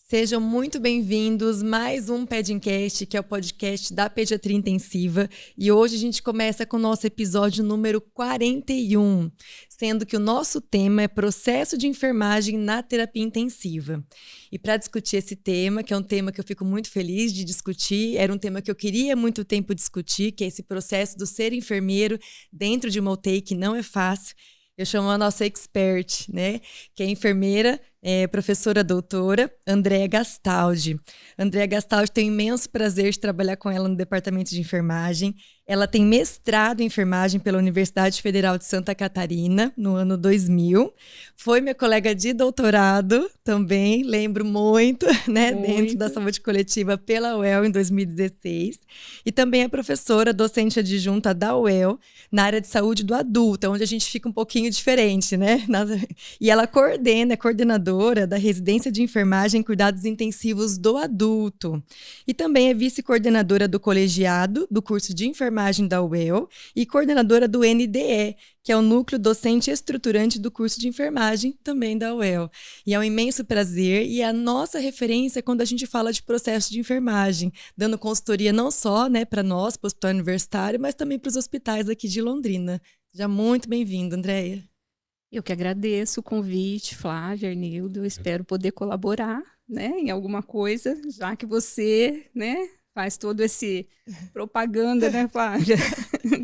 Sejam muito bem-vindos mais um Pedincast, que é o podcast da Pediatria Intensiva. E hoje a gente começa com o nosso episódio número 41, sendo que o nosso tema é processo de enfermagem na terapia intensiva. E para discutir esse tema, que é um tema que eu fico muito feliz de discutir, era um tema que eu queria há muito tempo discutir, que é esse processo do ser enfermeiro dentro de uma UTI, que não é fácil. Eu chamo a nossa expert, né? Que é enfermeira, professora doutora, Andréa Gastaldi. Andréa Gastaldi, tem imenso prazer de trabalhar com ela no departamento de enfermagem. Ela tem mestrado em enfermagem pela Universidade Federal de Santa Catarina, no ano 2000. Foi minha colega de doutorado também, lembro muito, né? Dentro da saúde coletiva pela UEL em 2016. E também é professora, docente adjunta da UEL, na área de saúde do adulto, onde a gente fica um pouquinho diferente, né? E ela é coordenadora da residência de enfermagem em cuidados intensivos do adulto. E também é vice-coordenadora do colegiado do curso de enfermagem da UEL e coordenadora do NDE, que é o núcleo docente estruturante do curso de enfermagem também da UEL. E é um imenso prazer e é a nossa referência quando a gente fala de processo de enfermagem, dando consultoria não só, né, para nós, para o hospital universitário, mas também para os hospitais aqui de Londrina. Seja muito bem-vindo, Andréia. Eu que agradeço o convite, Flávia, Arnildo. Eu espero poder colaborar, né, em alguma coisa, já que você, né, faz todo esse propaganda, né, Flávia,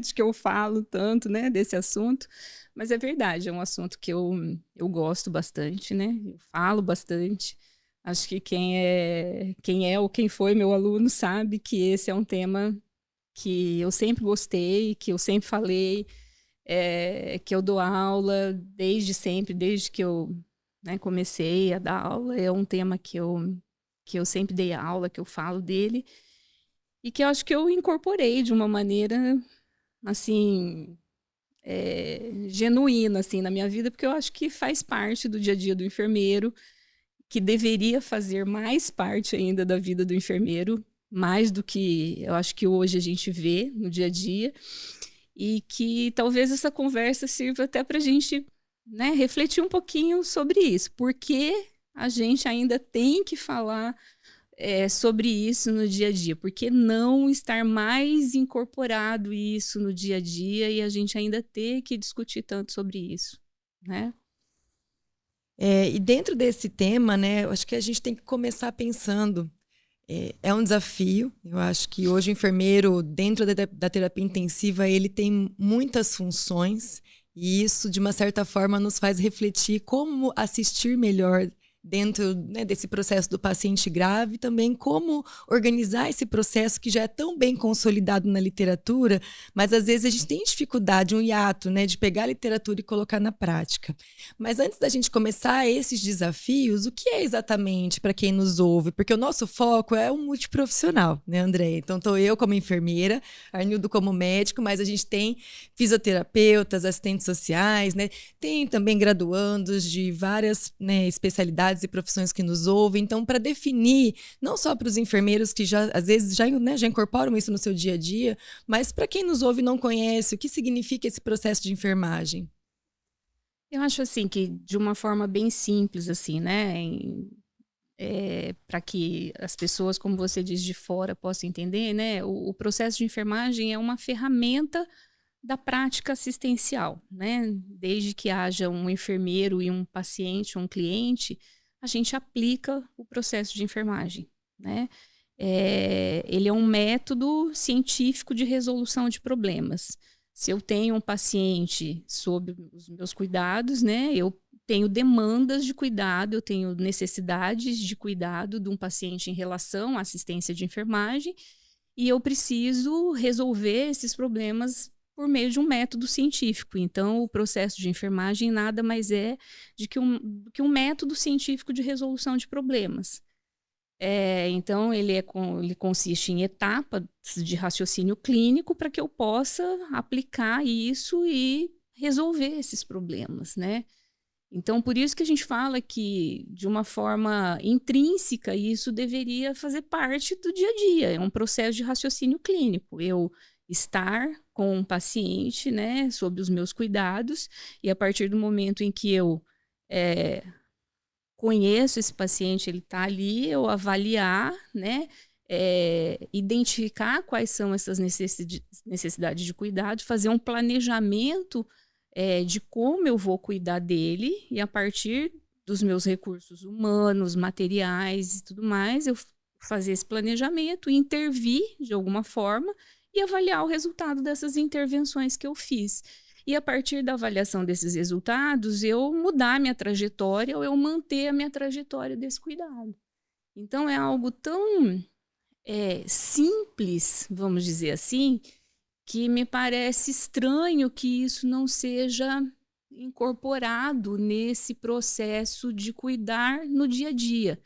de que eu falo tanto, né, desse assunto. Mas é verdade, é um assunto que eu gosto bastante, né, eu falo bastante. Acho que quem é ou quem foi meu aluno sabe que esse é um tema que eu sempre gostei, que eu sempre falei, que eu dou aula desde sempre, desde que eu, né, comecei a dar aula. É um tema que eu sempre dei aula, que eu falo dele, e que eu acho que eu incorporei de uma maneira, assim, genuína, assim, na minha vida, porque eu acho que faz parte do dia a dia do enfermeiro, que deveria fazer mais parte ainda da vida do enfermeiro, mais do que eu acho que hoje a gente vê no dia a dia. E que talvez essa conversa sirva até para a gente, né, refletir um pouquinho sobre isso. Porque a gente ainda tem que falar sobre isso no dia a dia? Por que não estar mais incorporado isso no dia a dia e a gente ainda ter que discutir tanto sobre isso, né? E dentro desse tema, né, eu acho que a gente tem que começar pensando. É um desafio. Eu acho que hoje o enfermeiro, dentro da terapia intensiva, ele tem muitas funções e isso, de uma certa forma, nos faz refletir como assistir melhor dentro, né, desse processo do paciente grave, também como organizar esse processo que já é tão bem consolidado na literatura, mas às vezes a gente tem dificuldade, um hiato, né, de pegar a literatura e colocar na prática. Mas antes da gente começar esses desafios, o que é exatamente para quem nos ouve? Porque o nosso foco é um multiprofissional, né, André? Então, estou eu como enfermeira, Arnildo como médico, mas a gente tem fisioterapeutas, assistentes sociais, né? Tem também graduandos de várias, né, especialidades e profissões que nos ouvem. Então, para definir, não só para os enfermeiros que já, às vezes, já incorporam isso no seu dia a dia, mas para quem nos ouve e não conhece, o que significa esse processo de enfermagem? Eu acho assim que de uma forma bem simples, assim, né? Para que as pessoas, como você diz, de fora possam entender, né? O processo de enfermagem é uma ferramenta da prática assistencial, né? Desde que haja um enfermeiro e um paciente, um cliente, a gente aplica o processo de enfermagem, né? Ele é um método científico de resolução de problemas. Se eu tenho um paciente sob os meus cuidados, né? Eu tenho demandas de cuidado, eu tenho necessidades de cuidado de um paciente em relação à assistência de enfermagem, e eu preciso resolver esses problemas por meio de um método científico. Então, o processo de enfermagem nada mais é que um método científico de resolução de problemas. Então, ele consiste em etapas de raciocínio clínico para que eu possa aplicar isso e resolver esses problemas, né? Então, por isso que a gente fala que, de uma forma intrínseca, isso deveria fazer parte do dia a dia. É um processo de raciocínio clínico. Eu estar com um paciente, né, sob os meus cuidados, e a partir do momento em que eu conheço esse paciente, ele está ali, eu avaliar, né? Identificar quais são essas necessidades de cuidado, fazer um planejamento de como eu vou cuidar dele, e a partir dos meus recursos humanos, materiais e tudo mais, eu fazer esse planejamento, intervir de alguma forma e avaliar o resultado dessas intervenções que eu fiz. E a partir da avaliação desses resultados, eu mudar a minha trajetória ou eu manter a minha trajetória desse cuidado. Então, é algo tão simples, vamos dizer assim, que me parece estranho que isso não seja incorporado nesse processo de cuidar no dia a dia.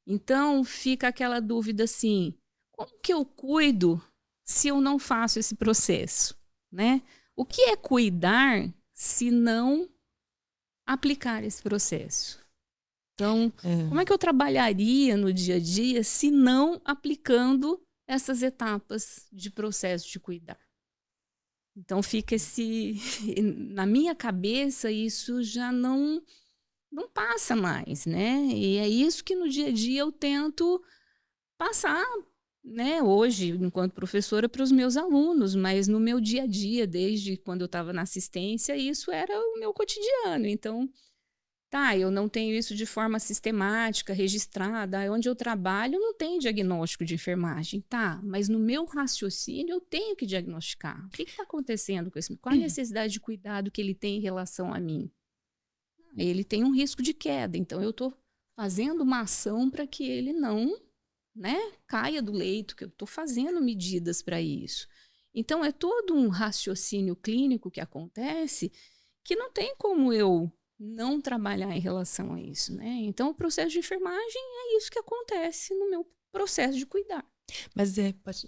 Então, fica aquela dúvida assim, como que eu cuido se eu não faço esse processo, né? O que é cuidar se não aplicar esse processo? Então, como é que eu trabalharia no dia a dia se não aplicando essas etapas de processo de cuidar? Então, fica na minha cabeça, isso já não passa mais, né? E é isso que no dia a dia eu tento passar, né, hoje, enquanto professora, para os meus alunos, mas no meu dia a dia, desde quando eu estava na assistência, isso era o meu cotidiano. Então, eu não tenho isso de forma sistemática, registrada. Onde eu trabalho não tem diagnóstico de enfermagem, mas no meu raciocínio eu tenho que diagnosticar. O que está acontecendo com esse? Qual a necessidade de cuidado que ele tem em relação a mim? Ele tem um risco de queda, então eu estou fazendo uma ação para que ele não, né, caia do leito, que eu estou fazendo medidas para isso. Então, é todo um raciocínio clínico que acontece que não tem como eu não trabalhar em relação a isso, né? Então, o processo de enfermagem é isso que acontece no meu processo de cuidar. Mas pode...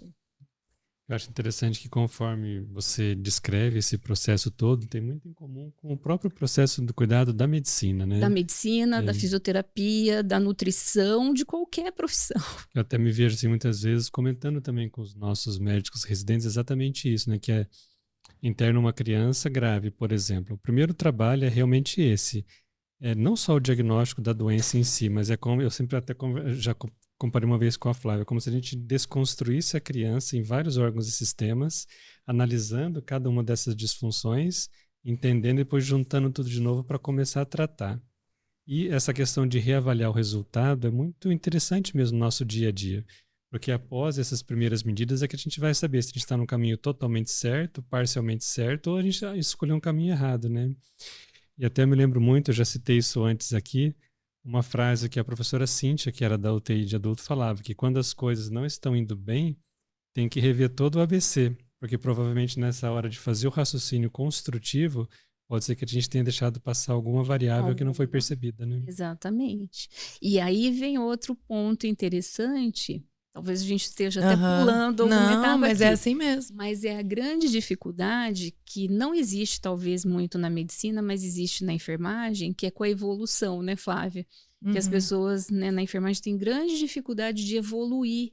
Eu acho interessante que conforme você descreve esse processo todo, tem muito em comum com o próprio processo do cuidado da medicina, né? Da medicina, da fisioterapia, da nutrição, de qualquer profissão. Eu até me vejo assim, muitas vezes comentando também com os nossos médicos residentes exatamente isso, né? Que é interna uma criança grave, por exemplo. O primeiro trabalho é realmente esse. Não só o diagnóstico da doença em si, mas é como eu sempre até já comparei uma vez com a Flávia, como se a gente desconstruísse a criança em vários órgãos e sistemas, analisando cada uma dessas disfunções, entendendo e depois juntando tudo de novo para começar a tratar. E essa questão de reavaliar o resultado é muito interessante mesmo no nosso dia a dia, porque após essas primeiras medidas é que a gente vai saber se a gente está no caminho totalmente certo, parcialmente certo, ou a gente escolheu um caminho errado, né? E até me lembro muito, eu já citei isso antes aqui, uma frase que a professora Cíntia, que era da UTI de adulto, falava, que quando as coisas não estão indo bem, tem que rever todo o ABC, porque provavelmente nessa hora de fazer o raciocínio construtivo, pode ser que a gente tenha deixado passar alguma variável que não foi percebida, né? Exatamente. E aí vem outro ponto interessante, talvez a gente esteja até pulando alguma etapa Não, mas aqui. é assim mesmo. Mas é a grande dificuldade que não existe talvez muito na medicina, mas existe na enfermagem, que é com a evolução, né, Flávia? Que as pessoas, né, na enfermagem têm grande dificuldade de evoluir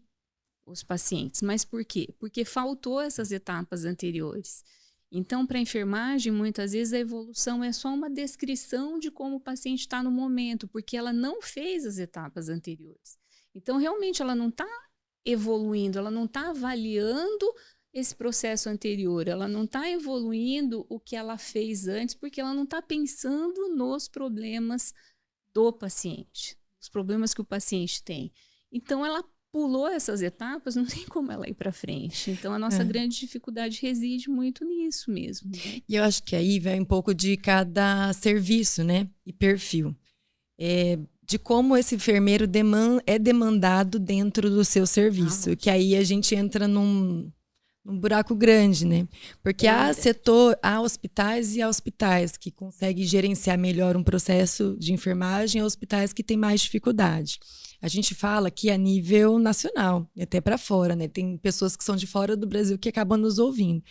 os pacientes. Mas por quê? Porque faltou essas etapas anteriores. Então, para a enfermagem, muitas vezes a evolução é só uma descrição de como o paciente está no momento, porque ela não fez as etapas anteriores. Então, realmente, ela não está evoluindo, ela não está avaliando esse processo anterior, ela não está evoluindo o que ela fez antes, porque ela não está pensando nos problemas do paciente, os problemas que o paciente tem. Então, ela pulou essas etapas, não tem como ela ir para frente. Então, a nossa grande dificuldade reside muito nisso mesmo, né? E eu acho que aí vai um pouco de cada serviço, né? E perfil. De como esse enfermeiro é demandado dentro do seu serviço. Que aí a gente entra num buraco grande, né? Porque há hospitais e há hospitais que conseguem gerenciar melhor um processo de enfermagem, há hospitais que têm mais dificuldade. A gente fala aqui a nível nacional, até para fora, né? Tem pessoas que são de fora do Brasil que acabam nos ouvindo.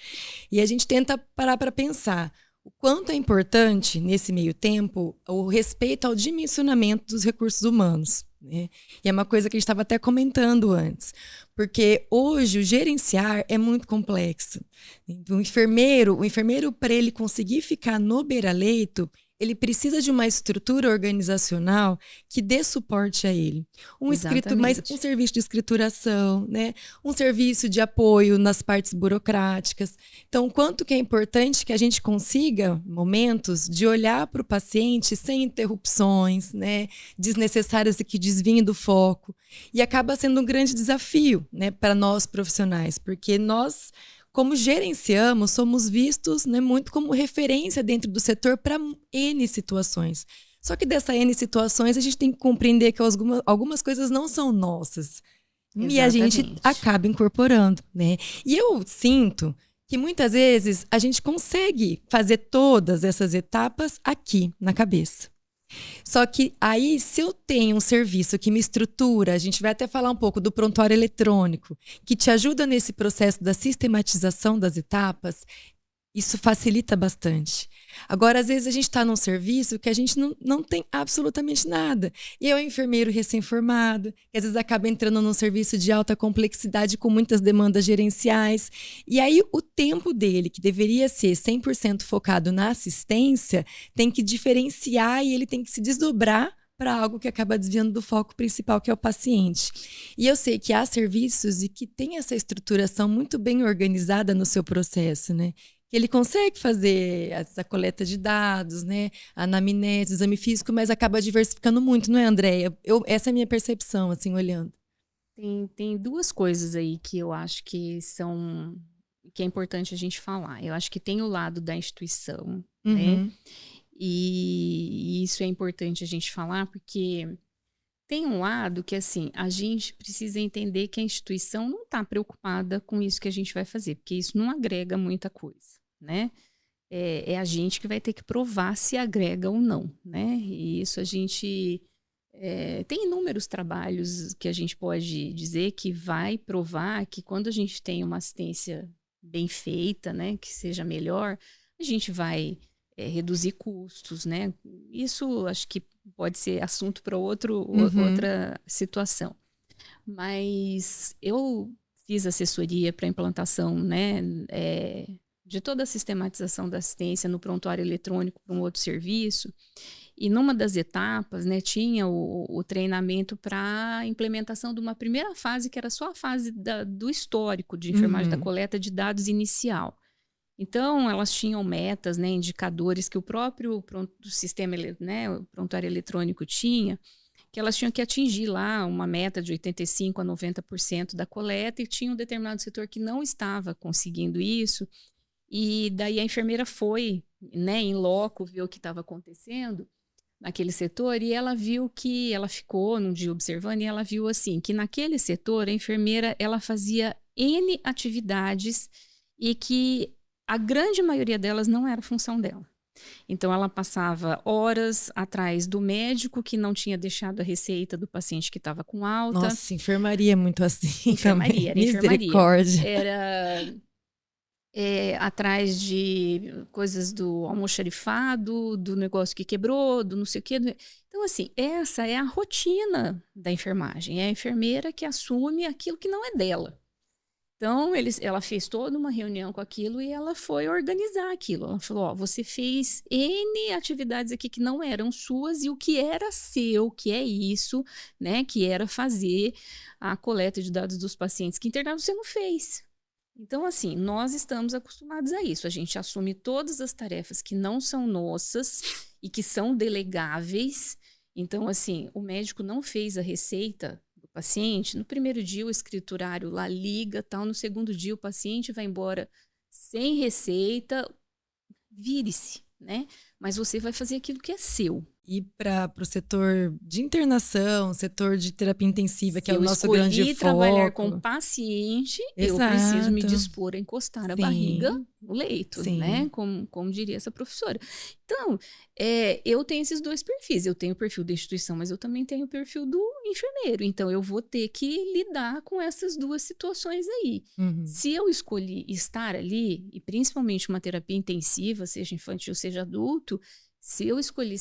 E a gente tenta parar para pensar o quanto é importante, nesse meio tempo, o respeito ao dimensionamento dos recursos humanos, né? E é uma coisa que a gente estava até comentando antes, porque hoje o gerenciar é muito complexo. O enfermeiro, para ele conseguir ficar no beira-leito, ele precisa de uma estrutura organizacional que dê suporte a ele. Um serviço de escrituração, né? Um serviço de apoio nas partes burocráticas. Então, quanto que é importante que a gente consiga momentos de olhar para o paciente sem interrupções, né? Desnecessárias e que desviem do foco. E acaba sendo um grande desafio, né, para nós profissionais, porque nós, como gerenciamos, somos vistos, né, muito como referência dentro do setor para N situações. Só que dessas N situações, a gente tem que compreender que algumas coisas não são nossas. Exatamente. E a gente acaba incorporando, né? E eu sinto que muitas vezes a gente consegue fazer todas essas etapas aqui na cabeça. Só que aí, se eu tenho um serviço que me estrutura, a gente vai até falar um pouco do prontuário eletrônico, que te ajuda nesse processo da sistematização das etapas, isso facilita bastante. Agora, às vezes, a gente está num serviço que a gente não tem absolutamente nada. E é o enfermeiro recém-formado, que às vezes acaba entrando num serviço de alta complexidade com muitas demandas gerenciais. E aí, o tempo dele, que deveria ser 100% focado na assistência, tem que diferenciar e ele tem que se desdobrar para algo que acaba desviando do foco principal, que é o paciente. E eu sei que há serviços e que tem essa estruturação muito bem organizada no seu processo, né? Ele consegue fazer essa coleta de dados, né? A anamnese, o exame físico, mas acaba diversificando muito, não é, Andréia? Essa é a minha percepção, assim, olhando. Tem duas coisas aí que eu acho que é importante a gente falar. Eu acho que tem o lado da instituição, né? E isso é importante a gente falar porque tem um lado que, assim, a gente precisa entender que a instituição não está preocupada com isso que a gente vai fazer, porque isso não agrega muita coisa, né? É a gente que vai ter que provar se agrega ou não, né? E isso a gente... tem inúmeros trabalhos que a gente pode dizer que vai provar que quando a gente tem uma assistência bem feita, né, que seja melhor, a gente vai reduzir custos, né? Isso acho que pode ser assunto para outra situação. Mas eu fiz assessoria para implantação, né, de toda a sistematização da assistência no prontuário eletrônico para um outro serviço. E numa das etapas, né, tinha o treinamento para a implementação de uma primeira fase, que era só a fase do histórico de enfermagem, da coleta de dados inicial. Então, elas tinham metas, né, indicadores que o próprio sistema, né, o prontuário eletrônico tinha, que elas tinham que atingir lá uma meta de 85% a 90% da coleta, e tinha um determinado setor que não estava conseguindo isso, e daí a enfermeira foi, né, em loco, ver o que estava acontecendo naquele setor, e ela viu que, ela ficou num dia observando, e ela viu assim, que naquele setor a enfermeira, ela fazia N atividades, e que a grande maioria delas não era função dela. Então, ela passava horas atrás do médico que não tinha deixado a receita do paciente que estava com alta. Nossa, enfermaria é muito assim. Enfermaria, era misericórdia. Era atrás de coisas do almoxarifado, do negócio que quebrou, do não sei o quê. Então, assim, essa é a rotina da enfermagem. É a enfermeira que assume aquilo que não é dela. Então, ela fez toda uma reunião com aquilo e ela foi organizar aquilo. Ela falou, ó, você fez N atividades aqui que não eram suas e o que era seu, que é isso, né, que era fazer a coleta de dados dos pacientes que internaram, você não fez. Então, assim, nós estamos acostumados a isso. A gente assume todas as tarefas que não são nossas e que são delegáveis. Então, assim, o médico não fez a receita paciente, no primeiro dia o escriturário lá liga, tal, no segundo dia o paciente vai embora sem receita, vire-se, né? Mas você vai fazer aquilo que é seu. E para o setor de internação, setor de terapia intensiva, que é o nosso grande foco. Se eu trabalhar com paciente, eu preciso me dispor a encostar a barriga no leito, né? Como diria essa professora. Então, eu tenho esses dois perfis. Eu tenho o perfil da instituição, mas eu também tenho o perfil do enfermeiro. Então, eu vou ter que lidar com essas duas situações aí. Se eu escolhi estar ali, e principalmente uma terapia intensiva, seja infantil, seja adulto, se eu escolhi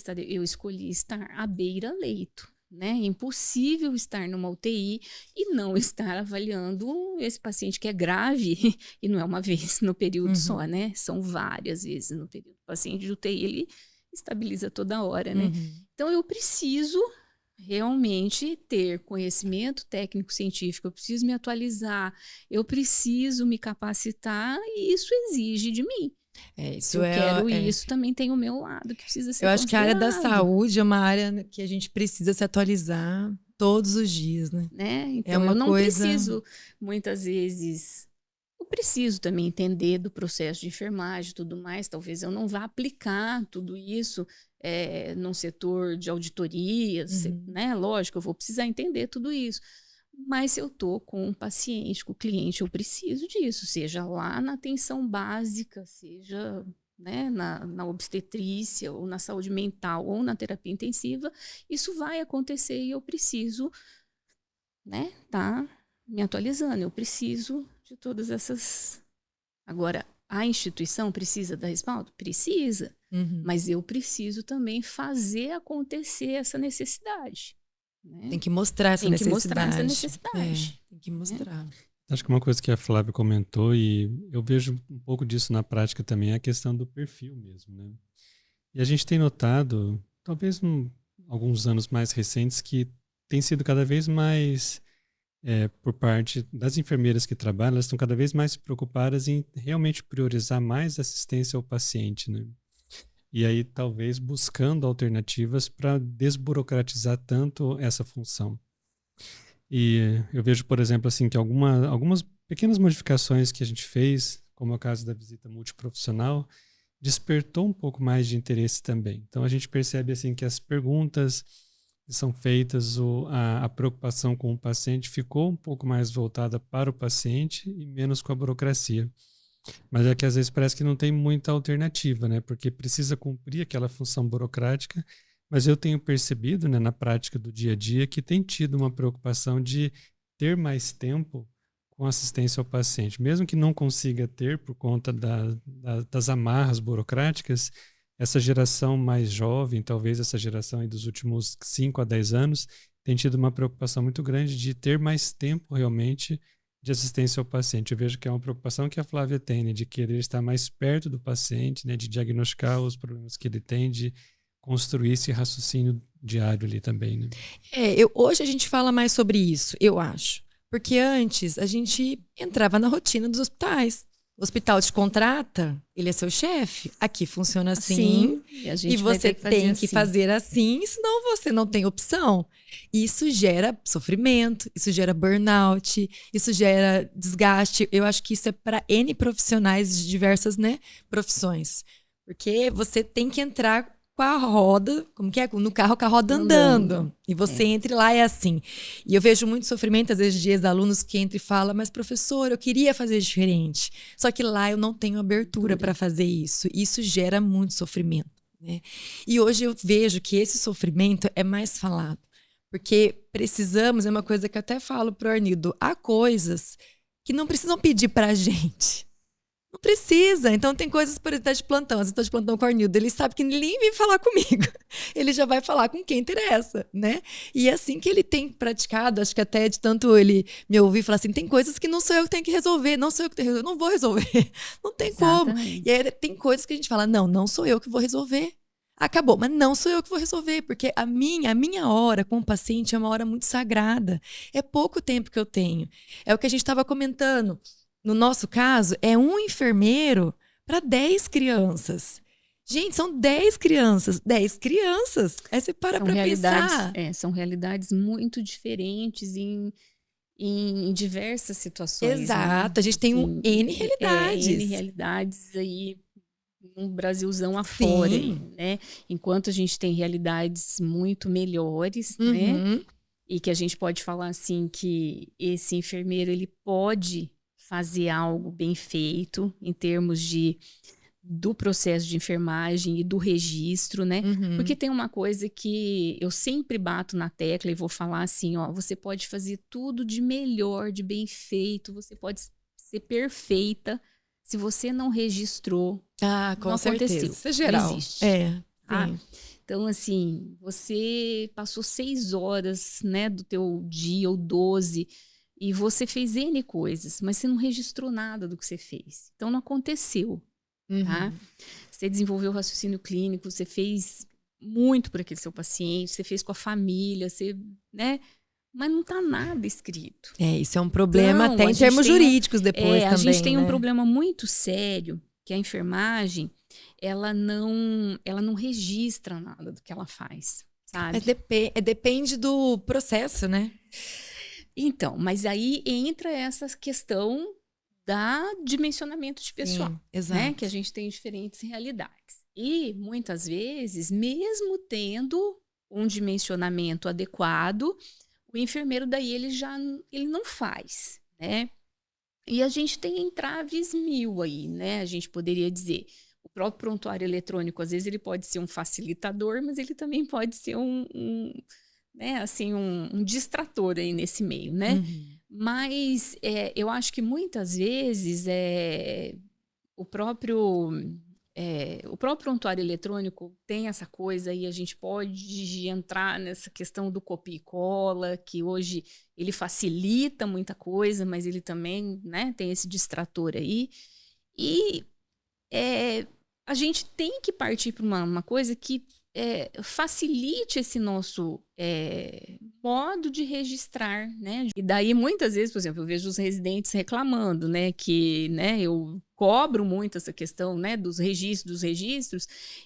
estar à beira-leito, né? É impossível estar numa UTI e não estar avaliando esse paciente que é grave, e não é uma vez no período só, né? São várias vezes no período. O paciente de UTI, estabiliza toda hora, né? Uhum. Então, eu preciso realmente ter conhecimento técnico-científico, eu preciso me atualizar, eu preciso me capacitar e isso exige de mim. Se eu quero isso, também tem o meu lado que precisa ser Eu acho que a área da considerado. saúde é uma área que a gente precisa se atualizar todos os dias, né? Então, uma eu não coisa... preciso, muitas vezes, eu preciso também entender do processo de enfermagem e tudo mais. Talvez eu não vá aplicar tudo isso num setor de auditoria, né? Lógico, eu vou precisar entender tudo isso. Mas se eu estou com um paciente, com o cliente, eu preciso disso, seja lá na atenção básica, seja, né, na obstetrícia, ou na saúde mental, ou na terapia intensiva, isso vai acontecer e eu preciso, né, tá me atualizando, eu preciso de todas essas... Agora, a instituição precisa dar respaldo? Precisa, mas eu preciso também fazer acontecer essa necessidade. Né? Tem que mostrar essa necessidade. Tem que mostrar. Acho que uma coisa que a Flávia comentou, e eu vejo um pouco disso na prática também, é a questão do perfil mesmo, né? E a gente tem notado, talvez alguns anos mais recentes, que tem sido cada vez mais, por parte das enfermeiras que trabalham, elas estão cada vez mais preocupadas em realmente priorizar mais assistência ao paciente, né? E aí talvez buscando alternativas para desburocratizar tanto essa função. E eu vejo, por exemplo, assim, que algumas pequenas modificações que a gente fez, como é o caso da visita multiprofissional, despertou um pouco mais de interesse também. Então a gente percebe assim que as perguntas que são feitas, a preocupação com o paciente ficou um pouco mais voltada para o paciente e menos com a burocracia. Mas é que às vezes parece que não tem muita alternativa, né? Porque precisa cumprir aquela função burocrática. Mas eu tenho percebido, né, na prática do dia a dia, que tem tido uma preocupação de ter mais tempo com assistência ao paciente. Mesmo que não consiga ter por conta das amarras burocráticas, essa geração mais jovem, talvez essa geração aí dos últimos 5 a 10 anos, tem tido uma preocupação muito grande de ter mais tempo realmente de assistência ao paciente. Eu vejo que é uma preocupação que a Flávia tem, né, de querer estar mais perto do paciente, né, de diagnosticar os problemas que ele tem, de construir esse raciocínio diário ali também, né? Hoje a gente fala mais sobre isso, eu acho. Porque antes a gente entrava na rotina dos hospitais. O hospital te contrata, ele é seu chefe. Aqui funciona assim. E você tem que fazer assim, senão você não tem opção. Isso gera sofrimento, isso gera burnout, isso gera desgaste. Eu acho que isso é para N profissionais de diversas, né, profissões. Porque você tem que entrar com a roda, como que é? No carro com a roda andando. E você entra lá, é assim. E eu vejo muito sofrimento, às vezes, de ex-alunos que entram e falam, mas professor, eu queria fazer diferente. Só que lá eu não tenho abertura para fazer isso. E isso gera muito sofrimento, né? E hoje eu vejo que esse sofrimento é mais falado. Porque precisamos, é uma coisa que eu até falo pro Arnildo, há coisas que não precisam pedir pra gente. Não precisa. Então tem coisas, por exemplo, de plantão. Às vezes eu estou de plantão com o Arnildo, ele sabe que ninguém vem falar comigo. Ele já vai falar com quem interessa, né? E é assim que ele tem praticado, acho que até de tanto ele me ouvir e falar assim, tem coisas que não sou eu que tenho que resolver, não sou eu que tenho que resolver, não vou resolver. Não tem como. E aí tem coisas que a gente fala, não sou eu que vou resolver. Acabou, mas não sou eu que vou resolver, porque a minha hora com o paciente é uma hora muito sagrada. É pouco tempo que eu tenho. É o que a gente estava comentando. No nosso caso, é um enfermeiro para 10 crianças. Gente, são 10 crianças. 10 crianças. Aí você para pensar. São realidades muito diferentes em diversas situações. Exato. Né? A gente tem N realidades. N realidades aí no Brasilzão afora. Aí, né? Enquanto a gente tem realidades muito melhores, né? E que a gente pode falar assim que esse enfermeiro, ele pode fazer algo bem feito em termos do processo de enfermagem e do registro, né? Porque tem uma coisa que eu sempre bato na tecla e vou falar assim, ó, você pode fazer tudo de melhor, de bem feito, você pode ser perfeita, se você não registrou, com não certeza. aconteceu. Isso é geral. Não existe. Então, assim, você passou 6 horas, né, do teu dia ou 12, e você fez N coisas, mas você não registrou nada do que você fez. Então, não aconteceu. tá? Você desenvolveu o raciocínio clínico, você fez muito por aquele seu paciente, você fez com a família, você, né? Mas não tá nada escrito. Isso é um problema Então, até em termos jurídicos depois também, a gente tem né? um problema muito sério, que a enfermagem, ela não registra nada do que ela faz, sabe? Mas depende do processo, né? Então, mas aí entra essa questão da dimensionamento de pessoal, Sim, exato. né? Que a gente tem diferentes realidades. E, muitas vezes, mesmo tendo um dimensionamento adequado, o enfermeiro daí ele não faz, né? E a gente tem entraves mil aí, né? A gente poderia dizer, o próprio prontuário eletrônico, às vezes ele pode ser um facilitador, mas ele também pode ser né, assim, um distrator aí nesse meio, né? Mas eu acho que muitas vezes o próprio prontuário eletrônico tem essa coisa e a gente pode entrar nessa questão do copia e cola, que hoje ele facilita muita coisa, mas ele também, né, tem esse distrator aí. E a gente tem que partir para uma coisa que facilite esse nosso modo de registrar, né? E daí, muitas vezes, por exemplo, eu vejo os residentes reclamando, né? Que, né, eu cobro muito essa questão, né, dos registros,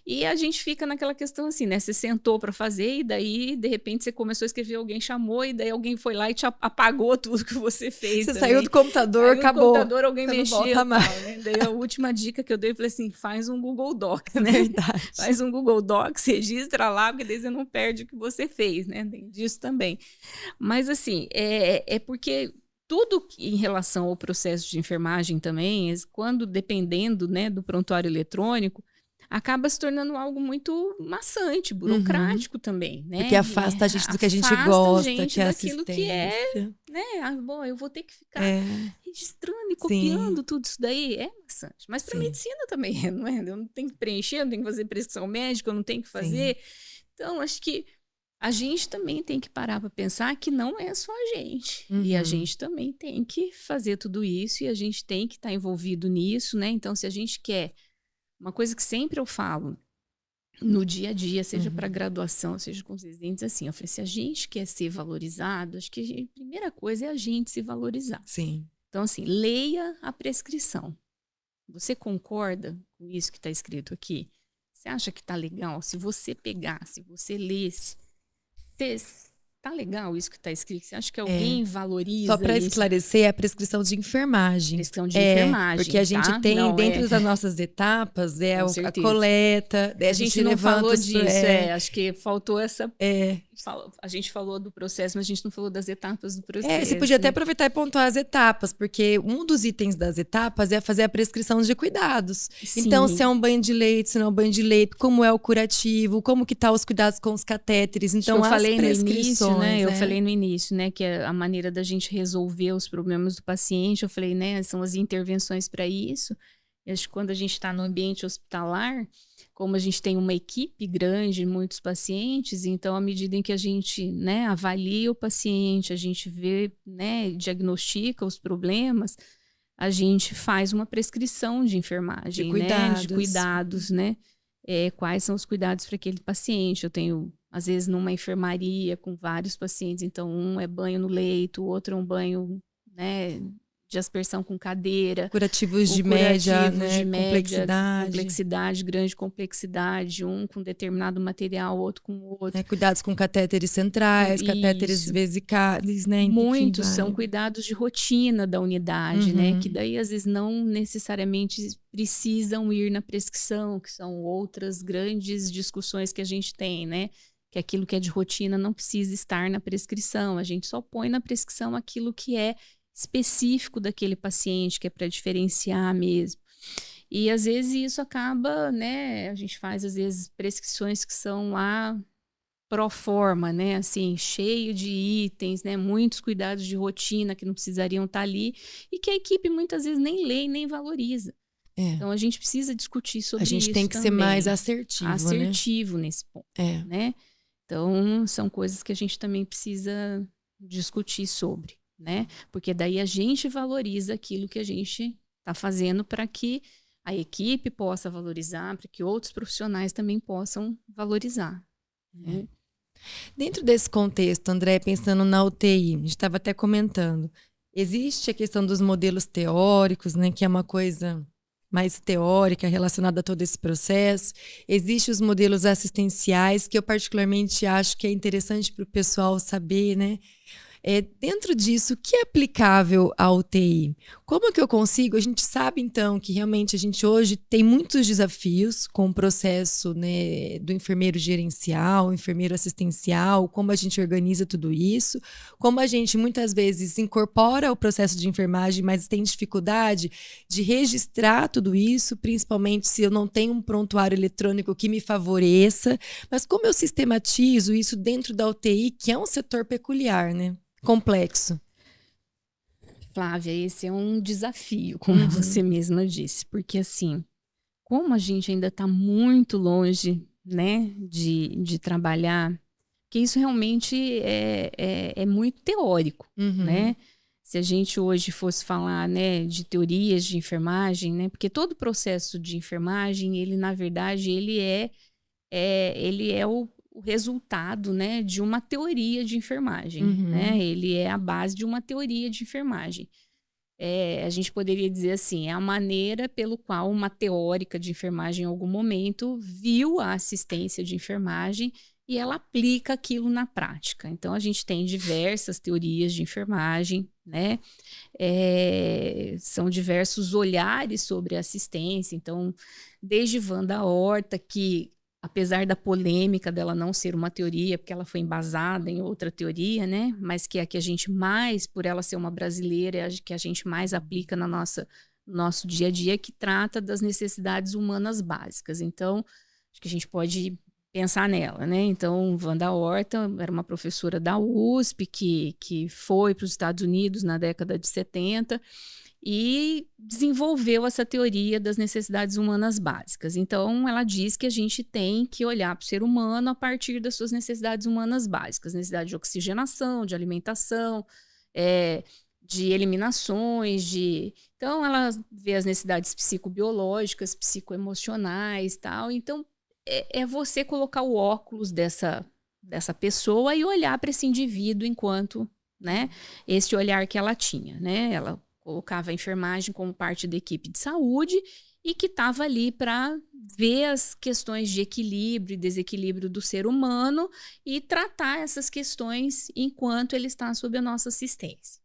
e a gente fica naquela questão assim, né? Você sentou para fazer e daí, de repente, você começou a escrever, alguém chamou e daí alguém foi lá e te apagou tudo que você fez. Você também. saiu do computador, acabou. Do computador, alguém você mexeu. Não volta mais. Tal, né? Daí a última dica que eu dei, eu falei assim, faz um Google Docs, né? Verdade. Faz um Google Docs, registra lá, porque daí você não perde o que você fez, né? Tem disso também. Mas assim, porque tudo em relação ao processo de enfermagem também, quando dependendo, né, do prontuário eletrônico, acaba se tornando algo muito maçante, burocrático também, né? Porque afasta a gente do que a gente gosta, que é daquilo que né? Bom, eu vou ter que ficar registrando e copiando tudo isso daí, é maçante. Mas para medicina também, não é? Eu não tenho que preencher, eu não tenho que fazer prescrição médica, eu não tenho que fazer. Então, acho que a gente também tem que parar para pensar que não é só a gente. E a gente também tem que fazer tudo isso e a gente tem que estar envolvido nisso, né? Então, se a gente quer... Uma coisa que sempre eu falo no dia a dia, seja para graduação, seja com os residentes, assim, eu falei, se a gente quer ser valorizado, acho que a primeira coisa é a gente se valorizar. Sim. Então, assim, leia a prescrição. Você concorda com isso que está escrito aqui? Você acha que está legal? Se você pegar, se você lesse, tá legal isso que está escrito? Você acha que alguém valoriza Só para esclarecer, é a prescrição de enfermagem. Prescrição de enfermagem, porque a gente tem, dentro das nossas etapas, a coleta, a gente não falou disso, acho que faltou essa... A gente falou do processo, mas a gente não falou das etapas do processo. Você podia até aproveitar e pontuar as etapas, porque um dos itens das etapas é fazer a prescrição de cuidados. Sim. Então, se é um banho de leite, se não é um banho de leite, como é o curativo, como que tá os cuidados com os catéteres. Então, eu falei no início, né? Eu falei no início, né? Que a maneira da gente resolver os problemas do paciente, eu falei, né? São as intervenções para isso. Eu acho que quando a gente está no ambiente hospitalar, como a gente tem uma equipe grande, muitos pacientes, então, à medida em que a gente, né, avalia o paciente, a gente vê, né, diagnostica os problemas, a gente faz uma prescrição de enfermagem, de cuidados, né? Quais são os cuidados para aquele paciente? Eu tenho, às vezes, numa enfermaria com vários pacientes, então um é banho no leito, o outro é um banho, né, de aspersão com cadeira. Curativos de média, né? Complexidade, grande complexidade, um com determinado material, outro com outro. Cuidados com catéteres centrais, catéteres vesicais, né? Muitos são cuidados de rotina da unidade, né? Que daí, às vezes, não necessariamente precisam ir na prescrição, que são outras grandes discussões que a gente tem, né? Que aquilo que é de rotina não precisa estar na prescrição. A gente só põe na prescrição aquilo que é específico daquele paciente, que é para diferenciar mesmo. E às vezes isso acaba, né? A gente faz às vezes prescrições que são lá pro forma, né? Assim, cheio de itens, né? Muitos cuidados de rotina que não precisariam estar ali e que a equipe muitas vezes nem lê e nem valoriza. Então a gente precisa discutir sobre isso. A gente tem que ser mais assertivo, nesse ponto, né? Então são coisas que a gente também precisa discutir sobre, né? Porque daí a gente valoriza aquilo que a gente está fazendo para que a equipe possa valorizar, para que outros profissionais também possam valorizar, né? Dentro desse contexto, André, pensando na UTI, a gente estava até comentando, existe a questão dos modelos teóricos, né, que é uma coisa mais teórica relacionada a todo esse processo. Existem os modelos assistenciais, que eu particularmente acho que é interessante para o pessoal saber, né? Dentro disso, o que é aplicável à UTI? Como que eu consigo? A gente sabe, então, que realmente a gente hoje tem muitos desafios com o processo, né, do enfermeiro gerencial, enfermeiro assistencial, como a gente organiza tudo isso, como a gente muitas vezes incorpora o processo de enfermagem, mas tem dificuldade de registrar tudo isso, principalmente se eu não tenho um prontuário eletrônico que me favoreça. Mas como eu sistematizo isso dentro da UTI, que é um setor peculiar, né? Complexo. Flávia, esse é um desafio, como você mesma disse, porque assim, como a gente ainda está muito longe, né, de trabalhar, que isso realmente é muito teórico, né? Se a gente hoje fosse falar, né, de teorias de enfermagem, né, porque todo o processo de enfermagem, ele na verdade, ele é o resultado, né, de uma teoria de enfermagem, né? Ele é a base de uma teoria de enfermagem. A gente poderia dizer assim, é a maneira pelo qual uma teórica de enfermagem em algum momento viu a assistência de enfermagem e ela aplica aquilo na prática. Então, a gente tem diversas teorias de enfermagem, né? São diversos olhares sobre a assistência. Então, desde Wanda Horta, que apesar da polêmica dela não ser uma teoria, porque ela foi embasada em outra teoria, né? Mas que é a que a gente mais, por ela ser uma brasileira, é a que a gente mais aplica no nosso dia a dia, que trata das necessidades humanas básicas. Então, acho que a gente pode pensar nela, né? Então, Wanda Horta era uma professora da USP que foi para os Estados Unidos na década de 70 e desenvolveu essa teoria das necessidades humanas básicas. Então, ela diz que a gente tem que olhar para o ser humano a partir das suas necessidades humanas básicas, necessidade de oxigenação, de alimentação, de eliminações, Então, ela vê as necessidades psicobiológicas, psicoemocionais, tal. Então, é você colocar o óculos dessa pessoa e olhar para esse indivíduo enquanto, né, esse olhar que ela tinha, né? Ela colocava a enfermagem como parte da equipe de saúde e que estava ali para ver as questões de equilíbrio e desequilíbrio do ser humano e tratar essas questões enquanto ele está sob a nossa assistência.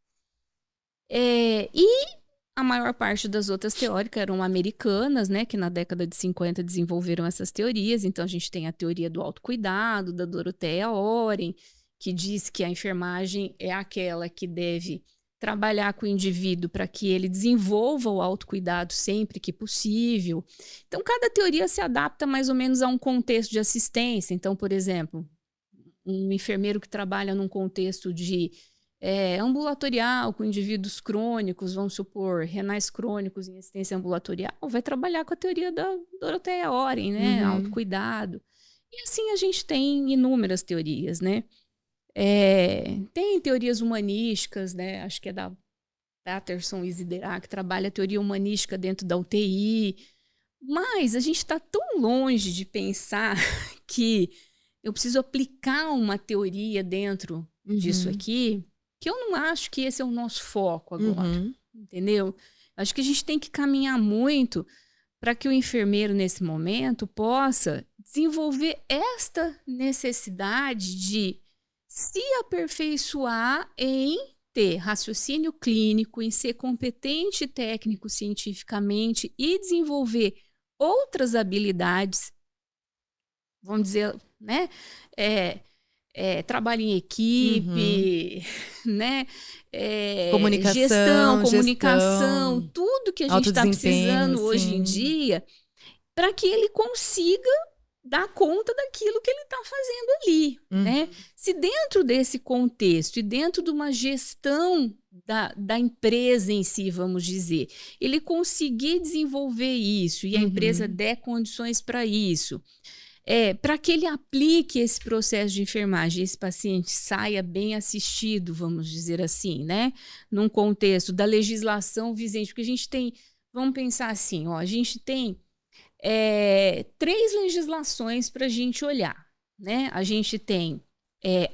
E a maior parte das outras teóricas eram americanas, né, que na década de 50 desenvolveram essas teorias. Então, a gente tem a teoria do autocuidado, da Dorothea Oren, que diz que a enfermagem é aquela que deve trabalhar com o indivíduo para que ele desenvolva o autocuidado sempre que possível. Então, cada teoria se adapta mais ou menos a um contexto de assistência. Então, por exemplo, um enfermeiro que trabalha num contexto de ambulatorial, com indivíduos crônicos, vamos supor, renais crônicos em assistência ambulatorial, vai trabalhar com a teoria da Dorothea Oren, né? Autocuidado. E assim a gente tem inúmeras teorias, né? Tem teorias humanísticas, né? Acho que é da Patterson e Ziderak, que trabalha a teoria humanística dentro da UTI. Mas a gente está tão longe de pensar que eu preciso aplicar uma teoria dentro disso aqui, que eu não acho que esse é o nosso foco agora, entendeu? Acho que a gente tem que caminhar muito para que o enfermeiro, nesse momento, possa desenvolver esta necessidade de se aperfeiçoar em ter raciocínio clínico, em ser competente técnico cientificamente e desenvolver outras habilidades, vamos dizer, né? Trabalho em equipe, né? Comunicação, comunicação, tudo que a gente está precisando hoje em dia, para que ele consiga dar conta daquilo que ele está fazendo ali, né? Se dentro desse contexto e dentro de uma gestão da empresa em si, vamos dizer, ele conseguir desenvolver isso e a empresa der condições para isso, para que ele aplique esse processo de enfermagem, esse paciente saia bem assistido, vamos dizer assim, né? Num contexto da legislação vigente, porque a gente tem vamos pensar assim, ó, a gente tem 3 legislações para a gente olhar, né? A gente tem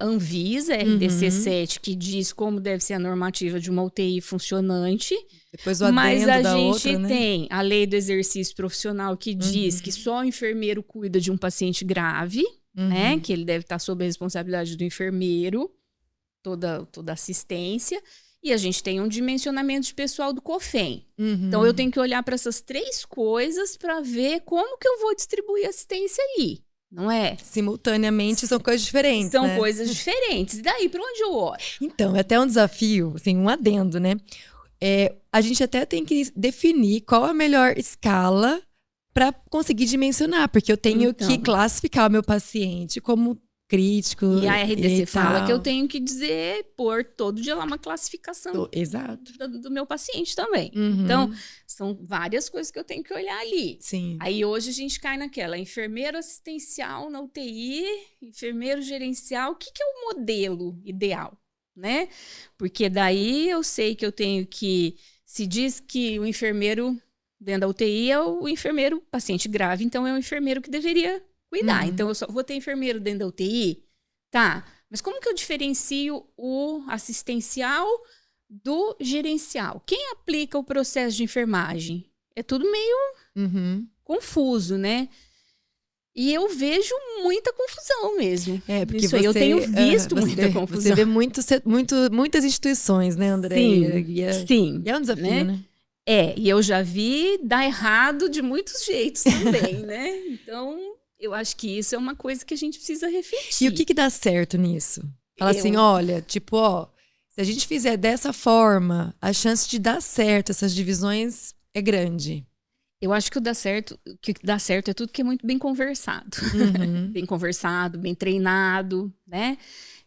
Anvisa, RDC 7, que diz como deve ser a normativa de uma UTI funcionante. Depois o adendo mas a da gente outra, né? tem a lei do exercício profissional que diz que só o enfermeiro cuida de um paciente grave, né? Que ele deve estar sob a responsabilidade do enfermeiro, toda assistência. E a gente tem um dimensionamento de pessoal do COFEM. Então, eu tenho que olhar para essas 3 coisas para ver como que eu vou distribuir assistência ali, não é? Simultaneamente são coisas diferentes, São né? coisas diferentes. E daí, para onde eu olho? Então, é até um desafio, assim, um adendo, né? A gente até tem que definir qual a melhor escala para conseguir dimensionar, porque eu tenho que classificar o meu paciente como crítico. E a RDC e fala tal. que eu tenho que pôr todo dia lá uma classificação Exato. do meu paciente também. Então, são várias coisas que eu tenho que olhar ali. Sim. Aí hoje a gente cai naquela, enfermeiro assistencial na UTI, enfermeiro gerencial, o que é o modelo ideal, né? Porque daí eu sei que eu tenho que, se diz que o enfermeiro dentro da UTI é o enfermeiro paciente grave, então é o enfermeiro que deveria cuidar. Então, eu só vou ter enfermeiro dentro da UTI? Tá. Mas como que eu diferencio o assistencial do gerencial? Quem aplica o processo de enfermagem? É tudo meio confuso, né? E eu vejo muita confusão mesmo. Porque isso aí. Eu tenho visto muita confusão. Você vê muitas instituições, né, André? Sim. E é um desafio, né? E eu já vi dar errado de muitos jeitos também, né? Então, eu acho que isso é uma coisa que a gente precisa refletir. E o que dá certo nisso? Fala assim, olha, tipo, se a gente fizer dessa forma, a chance de dar certo essas divisões é grande. Eu acho que o que dá certo é tudo que é muito bem conversado. Bem conversado, bem treinado, né?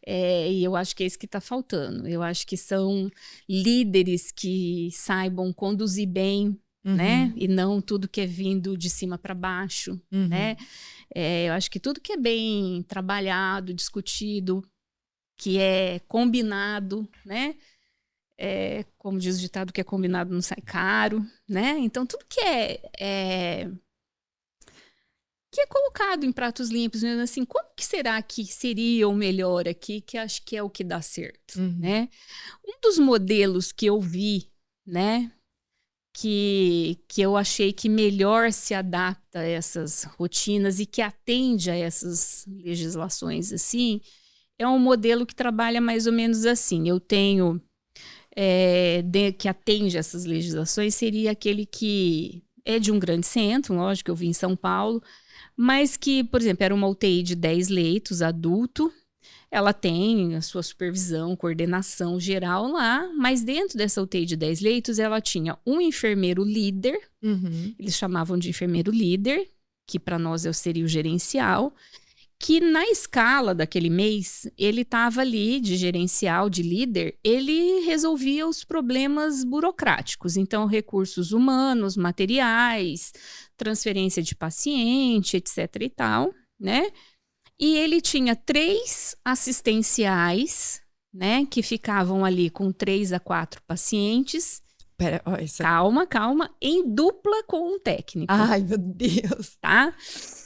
E eu acho que é isso que está faltando. Eu acho que são líderes que saibam conduzir bem, né? E não tudo que é vindo de cima para baixo, né? Eu acho que tudo que é bem trabalhado, discutido, que é combinado, né? Como diz o ditado, que é combinado não sai caro, né? Então, tudo que é colocado em pratos limpos, mesmo assim, como que será que seria o melhor aqui, que acho que é o que dá certo, né? Um dos modelos que eu vi, né, que eu achei que melhor se adapta a essas rotinas e que atende a essas legislações, assim, é um modelo que trabalha mais ou menos assim. Eu tenho, que atende a essas legislações, seria aquele que é de um grande centro, lógico, eu vi em São Paulo, mas que, por exemplo, era uma UTI de 10 leitos, adulto. Ela tem a sua supervisão, coordenação geral lá, mas dentro dessa UTI de 10 leitos, ela tinha um enfermeiro líder, eles chamavam de enfermeiro líder, que para nós seria o gerencial, que na escala daquele mês, ele estava ali de gerencial, de líder, ele resolvia os problemas burocráticos, então recursos humanos, materiais, transferência de paciente, etc e tal, né? E ele tinha 3 assistenciais, né, que ficavam ali com 3 a 4 pacientes. Calma, em dupla com um técnico. Ai, meu Deus. Tá?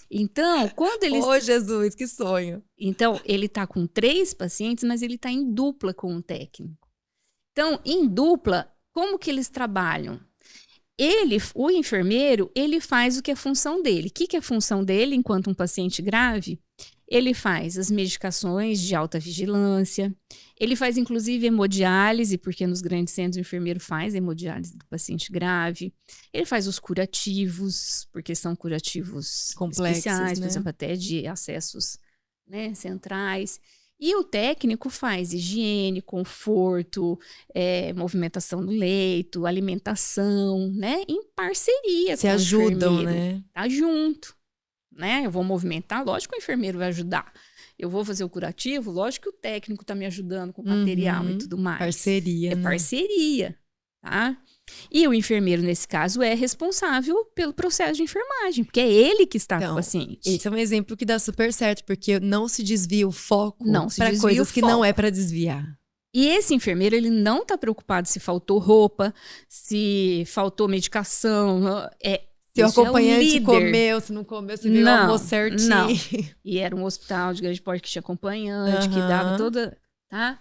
Então, quando eles... Ô, Jesus, que sonho. Então, ele tá com 3 pacientes, mas ele tá em dupla com um técnico. Então, em dupla, como que eles trabalham? O enfermeiro, ele faz o que é função dele. O que é a função dele enquanto um paciente grave? Ele faz as medicações de alta vigilância, ele faz inclusive hemodiálise, porque nos grandes centros o enfermeiro faz hemodiálise do paciente grave, ele faz os curativos, porque são curativos complexos, especiais, né? Por exemplo, até de acessos, né, centrais. E o técnico faz higiene, conforto, movimentação do leito, alimentação, né, em parceria Se com ajudam, o enfermeiro. né? Tá junto. Né? Eu vou movimentar, lógico que o enfermeiro vai ajudar. Eu vou fazer o curativo, lógico que o técnico está me ajudando com material e tudo mais. Parceria, né? Parceria, tá? E o enfermeiro, nesse caso, é responsável pelo processo de enfermagem, porque é ele que está com o paciente. Esse é um exemplo que dá super certo, porque não se desvia o foco para coisas que não é para desviar. E esse enfermeiro, ele não está preocupado se faltou roupa, se faltou medicação. Se o Isso é acompanhante líder. comeu, se não comeu, se veio o almoço certinho. Não. E era um hospital de grande porte que tinha acompanhante, que dava toda... Tá?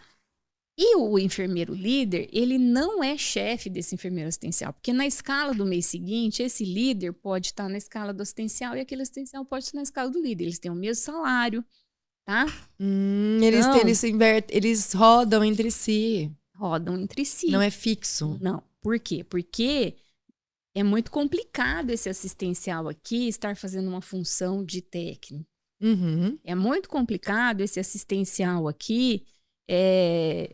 E o enfermeiro líder, ele não é chefe desse enfermeiro assistencial, porque na escala do mês seguinte, esse líder pode estar na escala do assistencial e aquele assistencial pode estar na escala do líder. Eles têm o mesmo salário, tá? Eles rodam entre si. Rodam entre si. Não é fixo. Não. Por quê? Porque é muito complicado esse assistencial aqui estar fazendo uma função de técnico. Uhum. É muito complicado esse assistencial aqui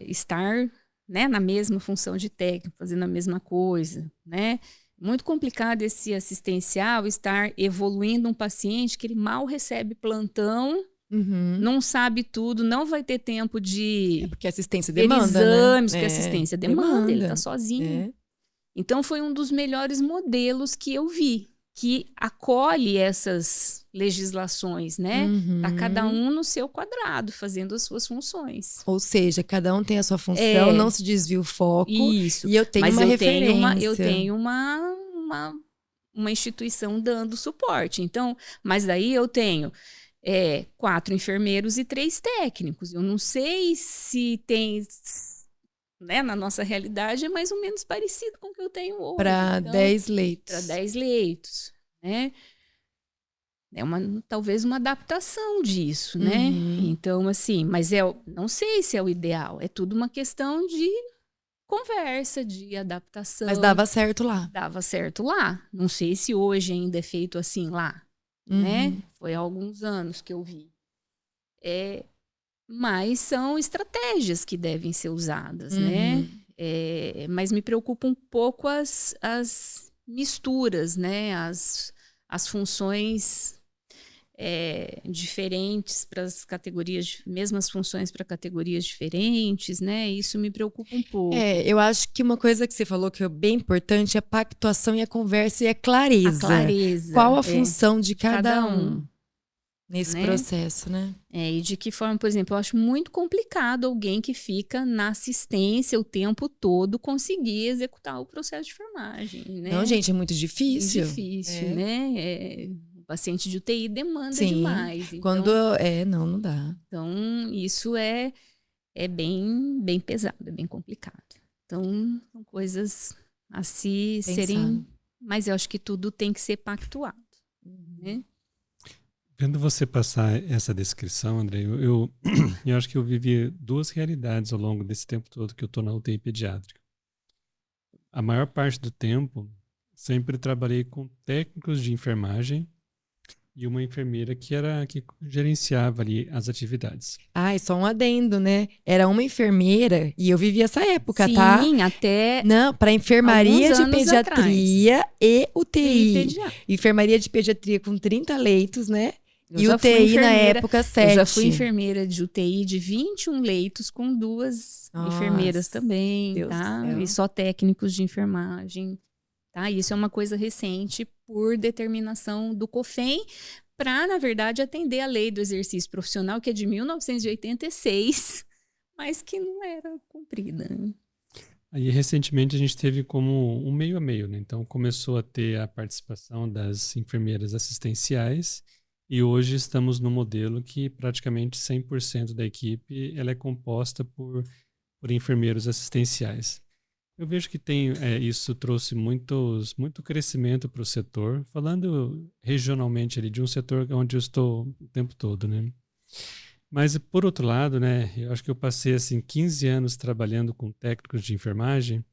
estar, né, na mesma função de técnico, fazendo a mesma coisa, né? Muito complicado esse assistencial estar evoluindo um paciente que ele mal recebe plantão, não sabe tudo, não vai ter tempo de... porque a assistência demanda, exames, né? porque a assistência demanda, ele tá sozinho. Então, foi um dos melhores modelos que eu vi, que acolhe essas legislações, né? Tá cada um no seu quadrado, fazendo as suas funções. Ou seja, cada um tem a sua função, não se desvia o foco. Isso. E eu tenho uma referência. Eu tenho uma instituição dando suporte. Então, mas daí eu tenho 4 enfermeiros e 3 técnicos. Eu não sei se tem... Né, na nossa realidade é mais ou menos parecido com o que eu tenho hoje. Para 10 leitos. Para 10 leitos, né? É talvez uma adaptação disso, né? Então, assim, mas não sei se é o ideal. É tudo uma questão de conversa, de adaptação. Mas dava certo lá. Dava certo lá. Não sei se hoje ainda é feito assim lá, né? Foi há alguns anos que eu vi. Mas são estratégias que devem ser usadas, né? Mas me preocupa um pouco as misturas, né? As funções diferentes para as categorias, mesmas funções para categorias diferentes, né? Isso me preocupa um pouco. Eu acho que uma coisa que você falou que é bem importante é a pactuação e a conversa e a clareza. A clareza. Qual a função de cada um? Nesse né? processo, né? E de que forma, por exemplo, eu acho muito complicado alguém que fica na assistência o tempo todo conseguir executar o processo de enfermagem, né? Não, gente, é muito difícil. Né? O paciente de UTI demanda Sim, demais. Então, quando não dá. Então, isso é bem pesado, é bem complicado. Então, são coisas a se serem... Mas eu acho que tudo tem que ser pactuado, né? Vendo você passar essa descrição, André, eu acho que eu vivi 2 realidades ao longo desse tempo todo que eu estou na UTI pediátrica. A maior parte do tempo, sempre trabalhei com técnicos de enfermagem e uma enfermeira que gerenciava ali as atividades. Só um adendo, né? Era uma enfermeira, e eu vivi essa época, tá? Sim, até... Não, para enfermaria de pediatria e UTI. Enfermaria de pediatria com 30 leitos, né? E UTI na época 7. Eu já fui enfermeira de UTI de 21 leitos com 2 enfermeiras também, Deus tá? do céu. E só técnicos de enfermagem, tá? Isso é uma coisa recente por determinação do COFEM para, na verdade, atender a lei do exercício profissional, que é de 1986, mas que não era cumprida. Aí, recentemente, a gente teve como um meio a meio, né? Então, começou a ter a participação das enfermeiras assistenciais. E hoje estamos no modelo que praticamente 100% da equipe ela é composta por enfermeiros assistenciais. Eu vejo que isso trouxe muito crescimento para o setor, falando regionalmente ali de um setor onde eu estou o tempo todo, né? Mas, por outro lado, né, eu acho que eu passei assim, 15 anos trabalhando com técnicos de enfermagem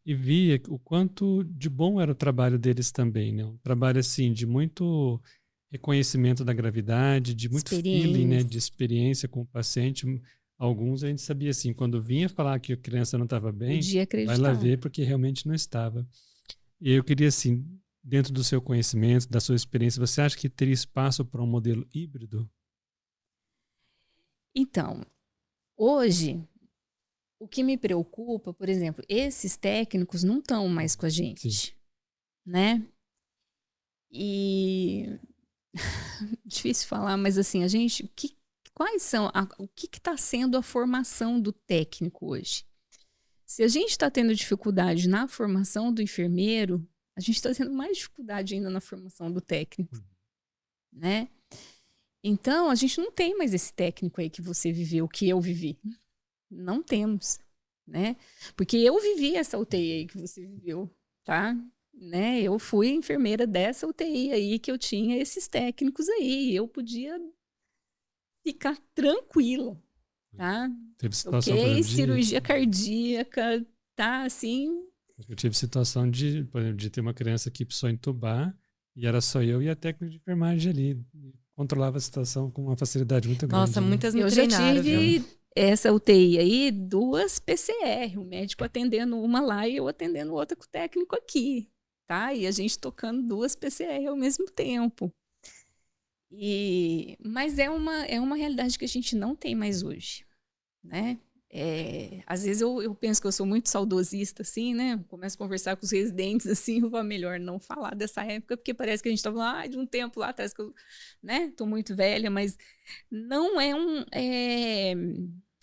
e via o quanto de bom era o trabalho deles também, né? Um trabalho assim, de muito... reconhecimento da gravidade, de muito feeling, né, de experiência com o paciente. Alguns a gente sabia assim, quando vinha falar que a criança não estava bem, vai lá ver porque realmente não estava. E eu queria assim, dentro do seu conhecimento, da sua experiência, você acha que teria espaço para um modelo híbrido? Então, hoje, o que me preocupa, por exemplo, esses técnicos não estão mais com a gente, né? E... difícil falar, mas assim, o que está sendo a formação do técnico hoje? Se a gente está tendo dificuldade na formação do enfermeiro, a gente está tendo mais dificuldade ainda na formação do técnico, né? Então, a gente não tem mais esse técnico aí que você viveu, que eu vivi. Não temos, né? Porque eu vivi essa UTI aí que você viveu, tá? Né? Eu fui enfermeira dessa UTI aí que eu tinha esses técnicos aí. Eu podia ficar tranquila, tá? Teve situação, Ok, cirurgia cardíaca, tá? Assim... Eu tive situação de, por exemplo, de ter uma criança que precisou entubar e era só eu e a técnica de enfermagem ali. Controlava a situação com uma facilidade muito grande. Nossa, muitas me eu já treinaram, tive viu? essa UTI aí, 2 PCR, o médico atendendo uma lá e eu atendendo outra com o técnico aqui, tá? E a gente tocando 2 PCR ao mesmo tempo. Mas é uma realidade que a gente não tem mais hoje, né? Às vezes eu penso que eu sou muito saudosista, assim, né? Começo a conversar com os residentes, assim, eu vou melhor não falar dessa época, porque parece que a gente estava lá de um tempo lá atrás, que eu, né? Tô muito velha, mas não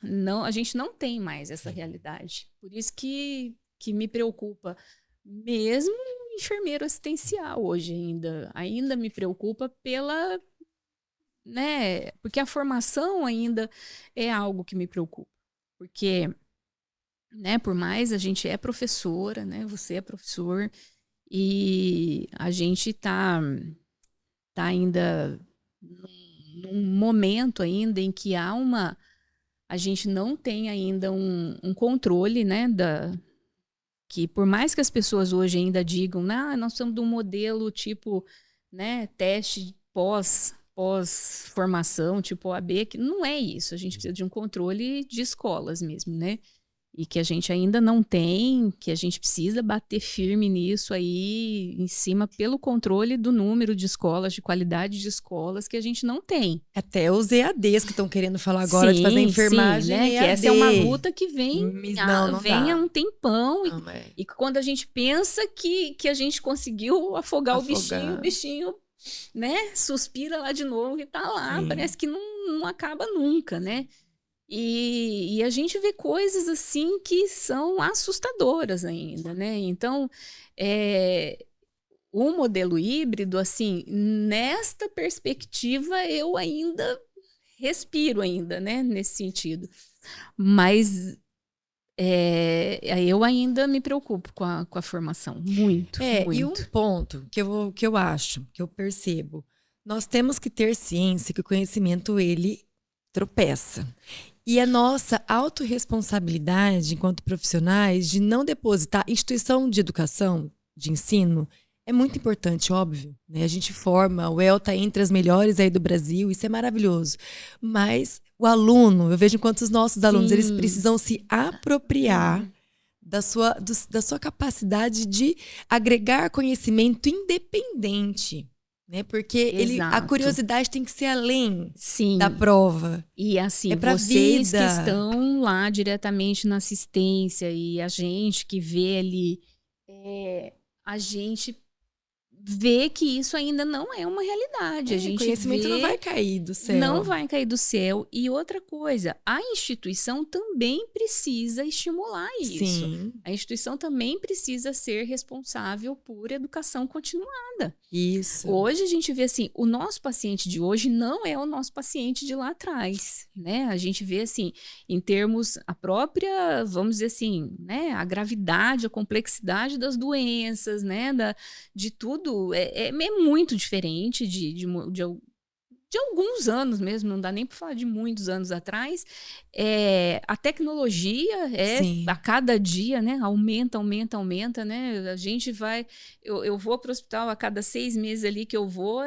não, a gente não tem mais essa realidade. Por isso que me preocupa. Mesmo o enfermeiro assistencial hoje ainda me preocupa né? Porque a formação ainda é algo que me preocupa. Porque, né, por mais a gente é professora, né, você é professor, e a gente tá ainda num momento ainda em que a gente não tem ainda um controle, né, que por mais que as pessoas hoje ainda digam, nós precisamos de um modelo tipo, né, teste pós-formação, tipo OAB, que não é isso. A gente precisa de um controle de escolas mesmo, né? E que a gente ainda não tem, que a gente precisa bater firme nisso aí, em cima, pelo controle do número de escolas, de qualidade de escolas, que a gente não tem. Até os EADs que estão querendo falar agora de fazer enfermagem, sim, né? EAD. Que essa é uma luta que vem Não há um tempão. Não, e quando a gente pensa que a gente conseguiu afogar o bichinho, né, suspira lá de novo e tá lá, parece que não acaba nunca, né? E a gente vê coisas assim que são assustadoras ainda, né? Então, o modelo híbrido, assim, nesta perspectiva, eu ainda respiro ainda, né, nesse sentido. Mas eu ainda me preocupo com a formação, muito. E um ponto que eu acho, que eu percebo, nós temos que ter ciência que o conhecimento, ele tropeça. E a nossa autorresponsabilidade enquanto profissionais de não depositar instituição de educação, de ensino, é muito importante, óbvio, né? A gente forma, o UEL está entre as melhores aí do Brasil, isso é maravilhoso. Mas o aluno, eu vejo enquanto os nossos alunos, eles precisam se apropriar da sua capacidade de agregar conhecimento independente. Né? Porque a curiosidade tem que ser além da prova. E assim, vocês que estão lá diretamente na assistência e a gente que vê ali, a gente vê que isso ainda não é uma realidade. O conhecimento não vai cair do céu. Não vai cair do céu. E outra coisa, a instituição também precisa estimular isso. Sim. A instituição também precisa ser responsável por educação continuada. Isso. Hoje a gente vê assim, o nosso paciente de hoje não é o nosso paciente de lá atrás, né? A gente vê assim, em termos, a própria, vamos dizer assim, né? A gravidade, a complexidade das doenças, né? De tudo, é muito diferente de alguns anos mesmo, não dá nem para falar de muitos anos atrás. A tecnologia a cada dia, né, aumenta, né? A gente vai, eu vou para o hospital a cada 6 meses ali que eu vou,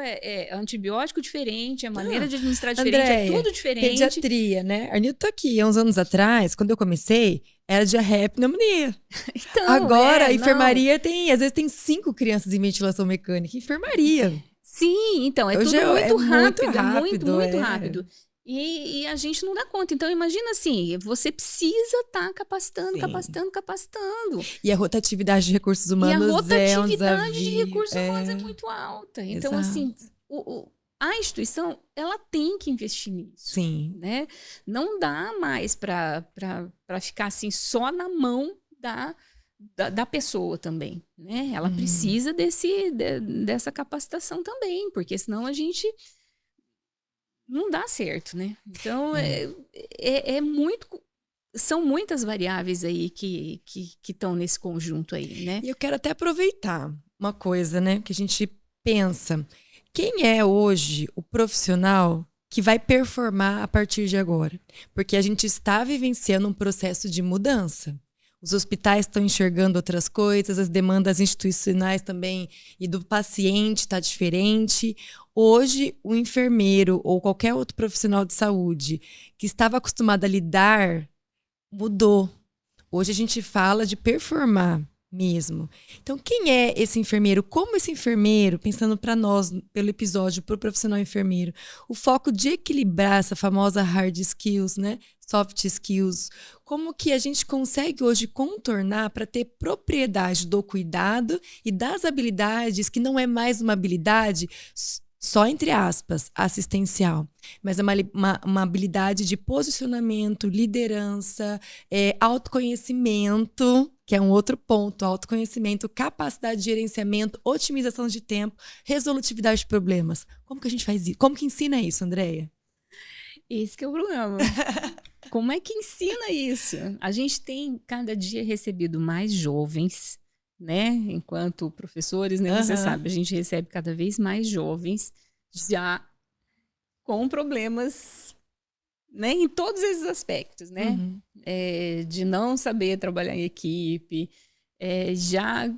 antibiótico diferente, a maneira de administrar diferente, Andréia, tudo diferente. Pediatria, né? Arnildo tá aqui, há uns anos atrás, quando eu comecei, era diarreia e pneumonia. Então, agora, a enfermaria às vezes tem 5 crianças em ventilação mecânica. Enfermaria. Sim, então, Hoje tudo muito rápido, muito rápido. rápido. E a gente não dá conta. Então, imagina assim, você precisa estar capacitando. E a rotatividade de recursos humanos de recursos humanos é muito alta. Então, Exato. assim, a instituição, ela tem que investir nisso. Sim. Né? Não dá mais para ficar assim só na mão da pessoa também. Né? Ela precisa dessa capacitação também, porque senão a gente não dá certo. Né? Então, são muitas variáveis aí que estão nesse conjunto aí, né? E eu quero até aproveitar uma coisa, né, que a gente pensa. Quem é hoje o profissional que vai performar a partir de agora? Porque a gente está vivenciando um processo de mudança. Os hospitais estão enxergando outras coisas, as demandas institucionais também e do paciente está diferente. Hoje, o enfermeiro ou qualquer outro profissional de saúde que estava acostumado a lidar mudou. Hoje a gente fala de performar mesmo. Então, quem é esse enfermeiro? Como esse enfermeiro, pensando para nós, pelo episódio, para o profissional enfermeiro, o foco de equilibrar essa famosa hard skills, né? Soft skills, como que a gente consegue hoje contornar para ter propriedade do cuidado e das habilidades, que não é mais uma habilidade só entre aspas, assistencial, mas é uma habilidade de posicionamento, liderança, autoconhecimento, que é um outro ponto, autoconhecimento, capacidade de gerenciamento, otimização de tempo, resolutividade de problemas. Como que a gente faz isso? Como que ensina isso, Andréia? Esse que é o problema. Como é que ensina isso? A gente tem cada dia recebido mais jovens, né? Enquanto professores, né? Você sabe, a gente recebe cada vez mais jovens já com problemas, né? Em todos esses aspectos, né? De não saber trabalhar em equipe, já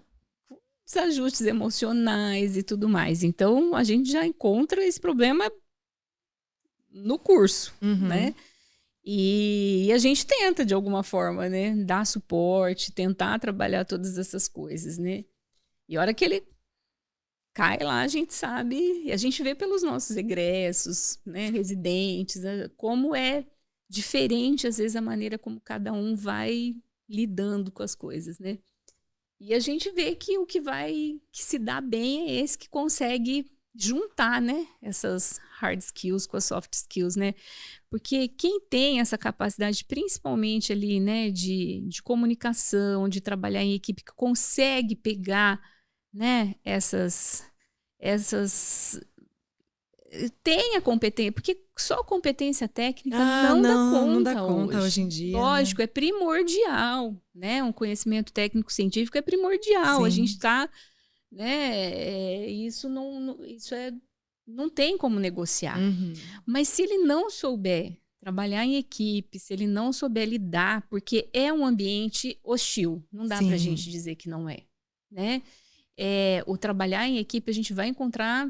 desajustes emocionais e tudo mais. Então, a gente já encontra esse problema no curso, né? E a gente tenta, de alguma forma, né? Dar suporte, tentar trabalhar todas essas coisas, né? E a hora que ele cai lá, a gente sabe, e a gente vê pelos nossos egressos, né? Residentes, como é diferente, às vezes, a maneira como cada um vai lidando com as coisas, né? E a gente vê que o que se dá bem é esse que consegue juntar, né, essas hard skills com as soft skills, né? Porque quem tem essa capacidade, principalmente ali, né, de comunicação, de trabalhar em equipe, que consegue pegar, né, essas tem a competência, porque só competência técnica não dá conta hoje em dia. Lógico, né? é primordial, né? Um conhecimento técnico científico é primordial. Sim. A gente está, né? Isso não tem como negociar. Mas se ele não souber trabalhar em equipe, se ele não souber lidar, porque é um ambiente hostil, não dá para a gente dizer que não é, né? O trabalhar em equipe, a gente vai encontrar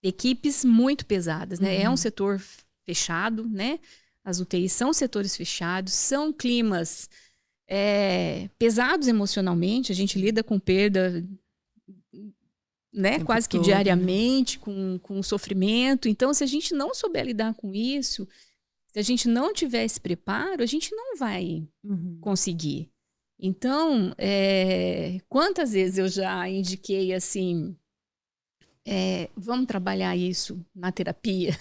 equipes muito pesadas, né? É um setor fechado, né? As UTIs são setores fechados, são climas pesados emocionalmente, a gente lida com perda, né? Quase que diariamente, com sofrimento. Então, se a gente não souber lidar com isso, se a gente não tiver esse preparo, a gente não vai conseguir. Então, quantas vezes eu já indiquei assim, vamos trabalhar isso na terapia,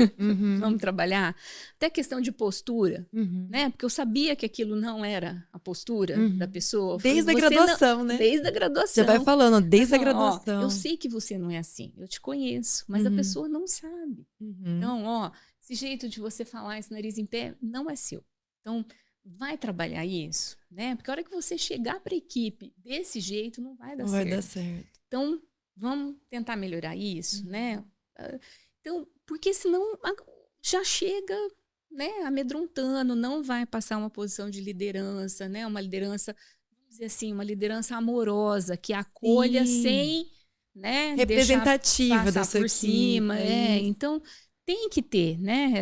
vamos trabalhar até questão de postura, né? Porque eu sabia que aquilo não era a postura da pessoa. Desde a graduação, né? Desde a graduação. Já vai falando, desde a graduação. Eu sei que você não é assim, eu te conheço, mas a pessoa não sabe. Então, esse jeito de você falar, esse nariz em pé, não é seu. Então, vai trabalhar isso, né? Porque a hora que você chegar para a equipe desse jeito, não vai dar certo. Vai dar certo. Então, vamos tentar melhorar isso, né? Então, porque senão já chega, né, amedrontando, não vai passar uma posição de liderança, né? Uma liderança, vamos dizer assim, uma liderança amorosa, que acolha sem, né, representativa da sua por equipe, cima. Então, tem que ter, né,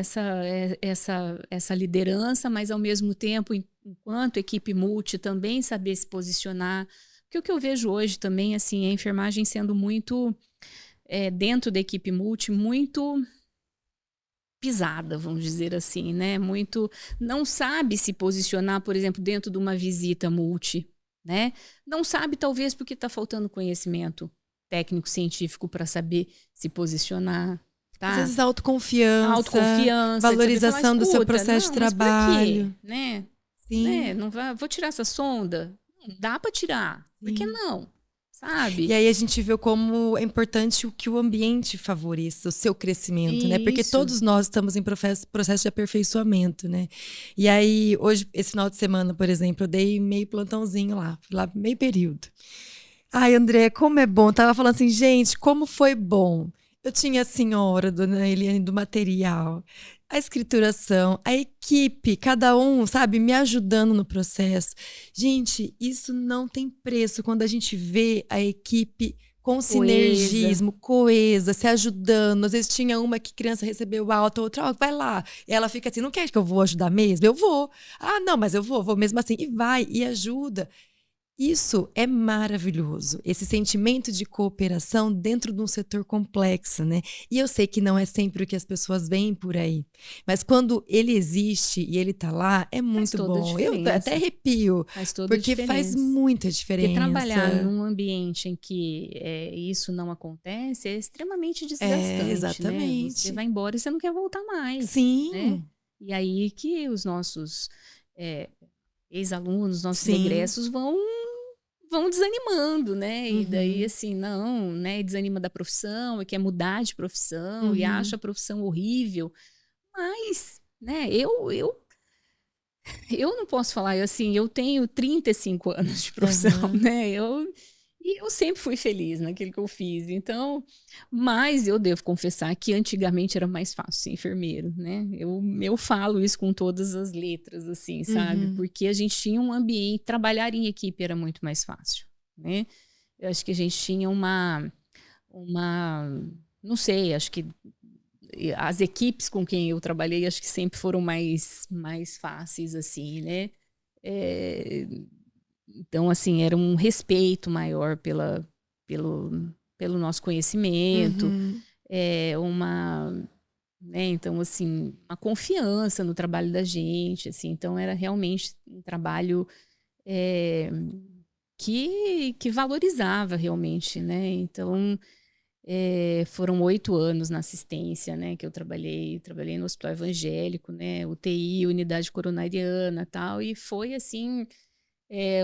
essa liderança, mas ao mesmo tempo, enquanto equipe multi, também saber se posicionar. Porque o que eu vejo hoje também, assim, é a enfermagem sendo muito, dentro da equipe multi, muito pisada, vamos dizer assim, né? Muito, não sabe se posicionar, por exemplo, dentro de uma visita multi, né? Não sabe, talvez, porque está faltando conhecimento técnico-científico para saber se posicionar. Tá? Às vezes autoconfiança, falar, valorização do seu processo de trabalho. Mas por quê? Né? Sim. Né? Não vou tirar essa sonda? Não dá para tirar. Sim. Por que não? Sabe? E aí a gente vê como é importante que o ambiente favoreça o seu crescimento, né? Porque todos nós estamos em processo de aperfeiçoamento, né? E aí, hoje, esse final de semana, por exemplo, eu dei meio plantãozinho lá, fui lá meio período. Ai, André, como é bom. Tava falando assim, gente, como foi bom. Eu tinha a senhora, dona Eliane, do material, a escrituração, a equipe, cada um, sabe, me ajudando no processo. Gente, isso não tem preço quando a gente vê a equipe com sinergismo, coesa, se ajudando. Às vezes tinha uma que criança recebeu alta, outra, vai lá. E ela fica assim, não quer que eu vou ajudar mesmo? Eu vou. Ah, não, mas eu vou mesmo assim. E vai, e ajuda. Isso é maravilhoso, esse sentimento de cooperação dentro de um setor complexo, né? E eu sei que não é sempre o que as pessoas veem por aí, mas quando ele existe e ele tá lá, é muito bom. Eu até arrepio, porque faz muita diferença. Porque trabalhar num ambiente em que isso não acontece é extremamente desgastante, exatamente. Né? Você vai embora e você não quer voltar mais. Sim. Né? E aí que os nossos ex-alunos, nossos egressos vão desanimando, né? E daí, assim, não, né? Desanima da profissão, e quer mudar de profissão, e acha a profissão horrível. Mas, né, eu não posso falar, assim, eu tenho 35 anos de profissão, né? E eu sempre fui feliz naquilo que eu fiz. Então, mas eu devo confessar que antigamente era mais fácil ser enfermeiro, né? Eu falo isso com todas as letras, assim, sabe? Porque a gente tinha um ambiente, trabalhar em equipe era muito mais fácil, né? Eu acho que a gente tinha não sei, acho que as equipes com quem eu trabalhei, acho que sempre foram mais fáceis, assim, né? Então, assim, era um respeito maior pelo nosso conhecimento, né, então, assim, uma confiança no trabalho da gente, assim, então era realmente um trabalho que valorizava realmente, né? Então, foram 8 anos na assistência, né, que eu trabalhei no Hospital Evangélico, né, UTI, unidade coronariana, tal, e foi, assim,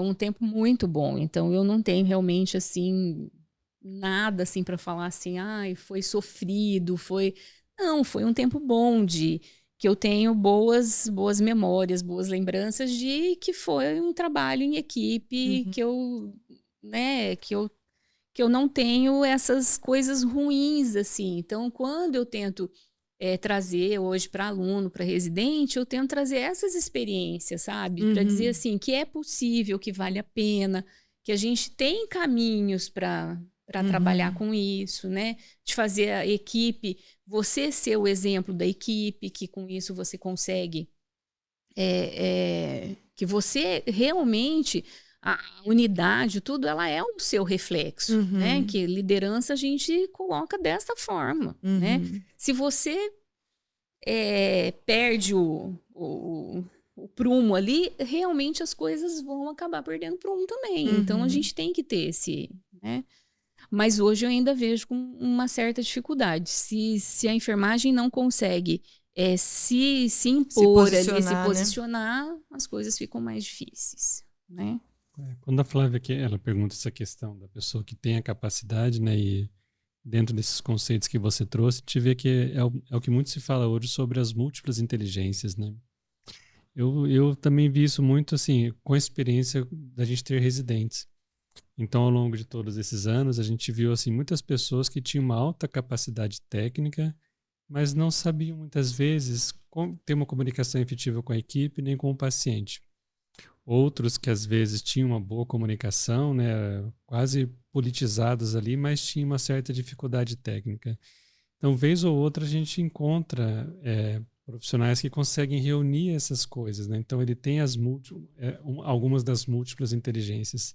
um tempo muito bom. Então, eu não tenho realmente, assim, nada, assim, para falar assim, ai, foi sofrido, Não, foi um tempo bom que eu tenho boas memórias, boas lembranças de que foi um trabalho em equipe, que eu não tenho essas coisas ruins, assim. Então, quando eu tento trazer hoje para aluno, para residente, eu tento trazer essas experiências, sabe? Para dizer assim, que é possível, que vale a pena, que a gente tem caminhos para trabalhar com isso, né? De fazer a equipe, você ser o exemplo da equipe, que com isso você consegue que você realmente, a unidade, tudo, ela é o seu reflexo, né? Que liderança a gente coloca dessa forma, né? Se você perde o prumo ali, realmente as coisas vão acabar perdendo prumo também. Então, a gente tem que ter esse, né? Mas hoje eu ainda vejo com uma certa dificuldade. Se a enfermagem não consegue se impor ali, se posicionar, né? As coisas ficam mais difíceis, né? Quando a Flávia ela pergunta essa questão da pessoa que tem a capacidade, né, e dentro desses conceitos que você trouxe, te vê que é o que muito se fala hoje sobre as múltiplas inteligências, né? Eu também vi isso muito assim com a experiência da gente ter residentes. Então, ao longo de todos esses anos, a gente viu assim muitas pessoas que tinham uma alta capacidade técnica, mas não sabiam muitas vezes ter uma comunicação efetiva com a equipe nem com o paciente. Outros que às vezes tinham uma boa comunicação, né, quase politizados ali, mas tinham uma certa dificuldade técnica. Então, vez ou outra, a gente encontra profissionais que conseguem reunir essas coisas, né? Então, ele tem algumas das múltiplas inteligências.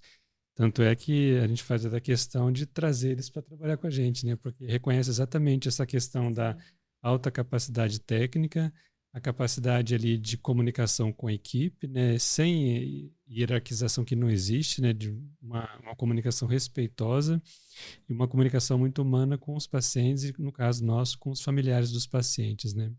Tanto é que a gente faz a questão de trazer eles para trabalhar com a gente, né? Porque reconhece exatamente essa questão da alta capacidade técnica, a capacidade ali de comunicação com a equipe, né, sem hierarquização que não existe, né, de uma comunicação respeitosa e uma comunicação muito humana com os pacientes e, no caso nosso, com os familiares dos pacientes, né.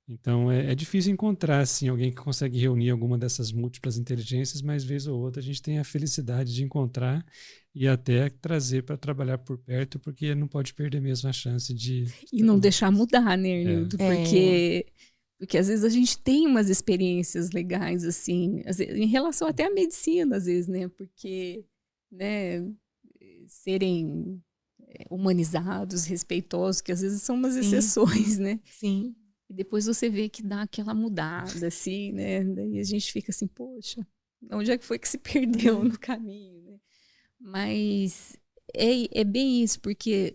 Então, é difícil encontrar, assim, alguém que consegue reunir alguma dessas múltiplas inteligências, mas vez ou outra a gente tem a felicidade de encontrar e até trazer para trabalhar por perto, porque não pode perder mesmo a chance de... E não deixar mudar, né, Arnildo? Porque às vezes a gente tem umas experiências legais, assim, em relação até à medicina, às vezes, né? Porque, né, serem humanizados, respeitosos, que às vezes são umas exceções, né? Sim. E depois você vê que dá aquela mudada, assim, né? Daí a gente fica assim, poxa, onde é que foi que se perdeu no caminho, né? Mas é bem isso, porque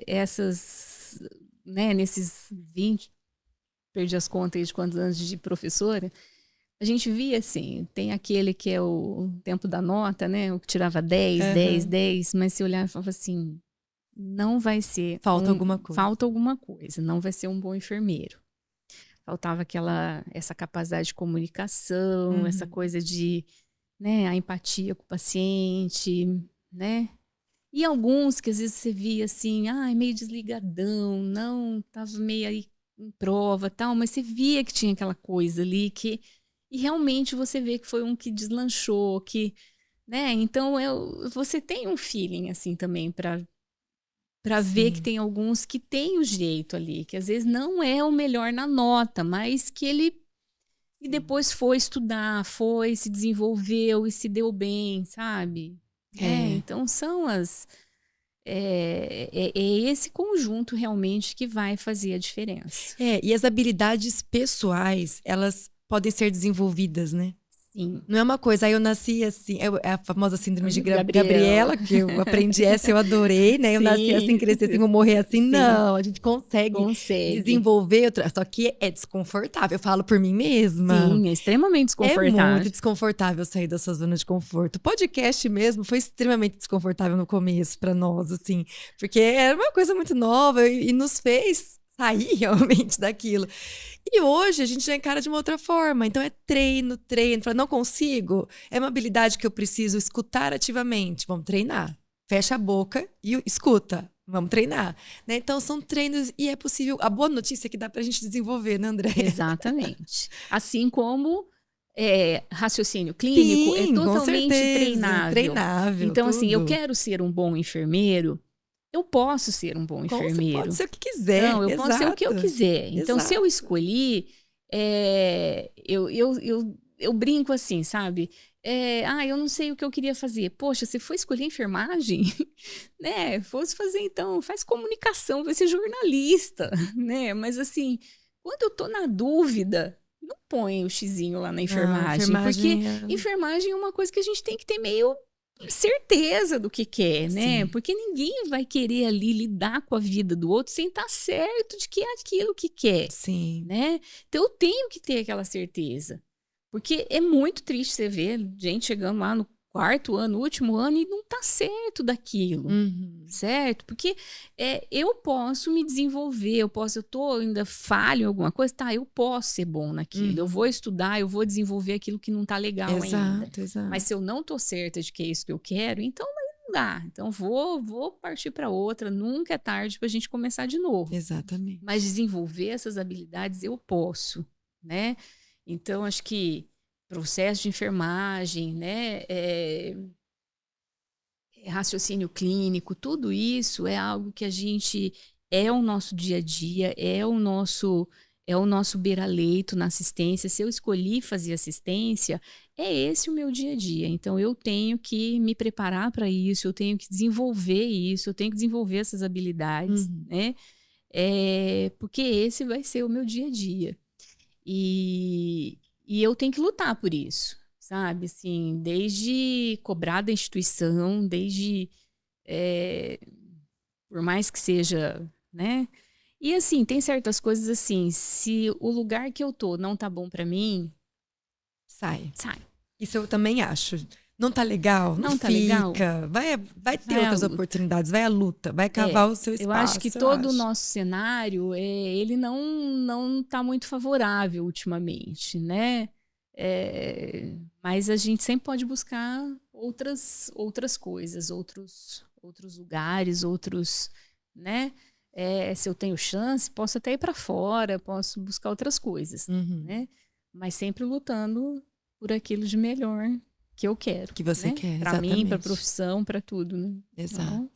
essas, né, nesses 20, perdi as contas de quantos anos de professora, a gente via assim, tem aquele que é o tempo da nota, né? O que tirava 10, 10, 10, mas se olhar e falava assim, não vai ser... Falta alguma coisa. Falta alguma coisa, não vai ser um bom enfermeiro. Faltava essa capacidade de comunicação, essa coisa de, né, a empatia com o paciente, né? E alguns que às vezes você via assim, meio desligadão, não, tava meio aí em prova, tal, mas você via que tinha aquela coisa ali e realmente você vê que foi um que deslanchou, que, né? Então você tem um feeling assim também para ver que tem alguns que tem o jeito ali, que às vezes não é o melhor na nota, mas que ele e depois foi estudar, se desenvolveu e se deu bem, sabe? Então são esse conjunto realmente que vai fazer a diferença. E as habilidades pessoais, elas podem ser desenvolvidas, né? Sim. Não é uma coisa, eu nasci assim, é a famosa síndrome de Gabriela, que eu aprendi essa, eu adorei, né? Eu nasci assim, cresci assim, vou morrer assim. Sim. Não, a gente consegue desenvolver outra, só que é desconfortável, eu falo por mim mesma. Sim, é extremamente desconfortável. É muito desconfortável sair dessa zona de conforto. O podcast mesmo foi extremamente desconfortável no começo pra nós, assim, porque era uma coisa muito nova e nos fez sair realmente daquilo. E hoje a gente já encara de uma outra forma. Então é treino. Fala, não consigo? É uma habilidade que eu preciso escutar ativamente. Vamos treinar. Fecha a boca e escuta. Vamos treinar. Né? Então são treinos e é possível. A boa notícia é que dá pra gente desenvolver, né, André? Exatamente. Assim como raciocínio clínico. Sim, é totalmente treinável. Então, assim, eu quero ser um bom enfermeiro. Eu posso ser um bom enfermeiro. Você pode ser o que quiser. Não, eu posso ser o que eu quiser. Então, se eu escolhi, eu brinco assim, sabe? Eu não sei o que eu queria fazer. Poxa, você foi escolher enfermagem? Né? Fosse fazer, então, faz comunicação, vai ser jornalista, né? Mas, assim, quando eu tô na dúvida, não põe o xizinho lá na enfermagem. Porque enfermagem é uma coisa que a gente tem que ter meio... certeza do que quer, né? Sim. Porque ninguém vai querer ali lidar com a vida do outro sem estar certo de que é aquilo que quer. Sim. Né? Então eu tenho que ter aquela certeza. Porque é muito triste você ver gente chegando lá no 4º ano, último ano, e não tá certo daquilo. Certo? Porque eu posso me desenvolver, eu tô ainda falho em alguma coisa, eu posso ser bom naquilo. Eu vou estudar, eu vou desenvolver aquilo que não tá legal ainda. Exato. Mas se eu não tô certa de que é isso que eu quero, então não dá. Então vou partir para outra. Nunca é tarde pra gente começar de novo. Exatamente. Mas desenvolver essas habilidades eu posso, né? Então acho que processo de enfermagem, né? Raciocínio clínico, tudo isso é algo que a gente o nosso dia a dia, é o nosso beira-leito na assistência. Se eu escolhi fazer assistência, é esse o meu dia a dia. Então eu tenho que me preparar para isso, eu tenho que desenvolver isso, eu tenho que desenvolver essas habilidades, né? Porque esse vai ser o meu dia a dia. E eu tenho que lutar por isso. Sabe, assim, desde cobrar da instituição, desde, por mais que seja, né? E assim, tem certas coisas assim, se o lugar que eu tô não tá bom pra mim... Sai. Sai. Isso eu também acho. não tá legal, não Não tá fica. legal. Vai ter Vai à outras luta. oportunidades, vai à luta, vai cavar o seu espaço. Eu acho que todo o nosso cenário, ele não tá muito favorável ultimamente, né? Mas a gente sempre pode buscar outras coisas, outros lugares, né? Se eu tenho chance, posso até ir para fora, posso buscar outras coisas, né? Mas sempre lutando por aquilo de melhor que eu quero. Que você né? quer, Para mim, para exatamente. profissão, para tudo, né? Exato. Então,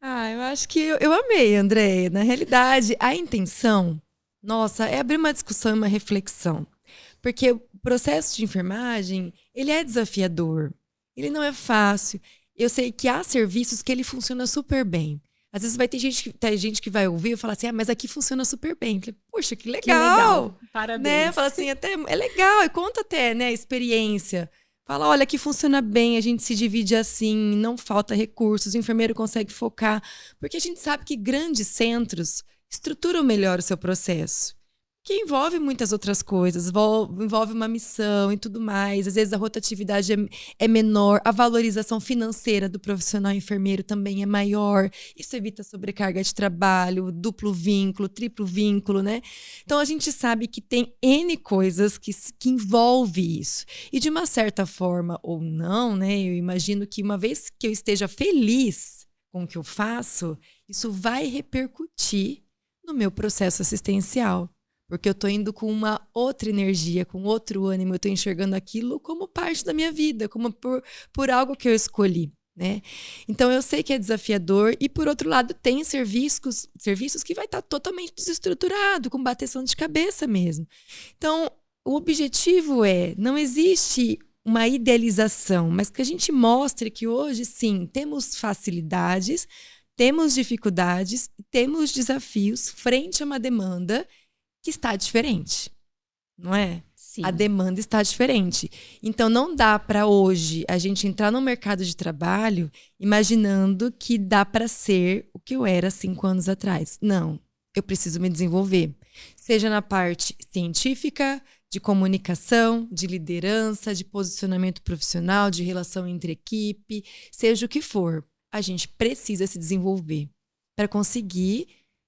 Eu acho que eu amei, André. Na realidade, a intenção, nossa, é abrir uma discussão e uma reflexão. Porque o processo de enfermagem, ele é desafiador. Ele não é fácil. Eu sei que há serviços que ele funciona super bem. Às vezes vai ter gente que vai ouvir e falar assim, mas aqui funciona super bem. Eu falei, poxa, que legal. Que legal. Parabéns. Né? Fala assim, até é legal. E conta até, né, a experiência. Fala, olha, aqui funciona bem, a gente se divide assim, não falta recursos, o enfermeiro consegue focar. Porque a gente sabe que grandes centros estruturam melhor o seu processo. Que envolve muitas outras coisas, envolve uma missão e tudo mais. Às vezes a rotatividade é menor, a valorização financeira do profissional enfermeiro também é maior. Isso evita sobrecarga de trabalho, duplo vínculo, triplo vínculo, né? Então a gente sabe que tem N coisas que envolve isso. E de uma certa forma, ou não, né? Eu imagino que uma vez que eu esteja feliz com o que eu faço, isso vai repercutir no meu processo assistencial. Porque eu estou indo com uma outra energia, com outro ânimo, eu estou enxergando aquilo como parte da minha vida, como por algo que eu escolhi, né? Então eu sei que é desafiador e, por outro lado, tem serviços que vai estar totalmente desestruturado, com bateção de cabeça mesmo. Então, o objetivo não existe uma idealização, mas que a gente mostre que hoje, sim, temos facilidades, temos dificuldades, temos desafios frente a uma demanda que está diferente, não é? Sim. A demanda está diferente. Então, não dá para hoje a gente entrar no mercado de trabalho imaginando que dá para ser o que eu era 5 anos atrás. Não, eu preciso me desenvolver. Seja na parte científica, de comunicação, de liderança, de posicionamento profissional, de relação entre equipe, seja o que for. A gente precisa se desenvolver para conseguir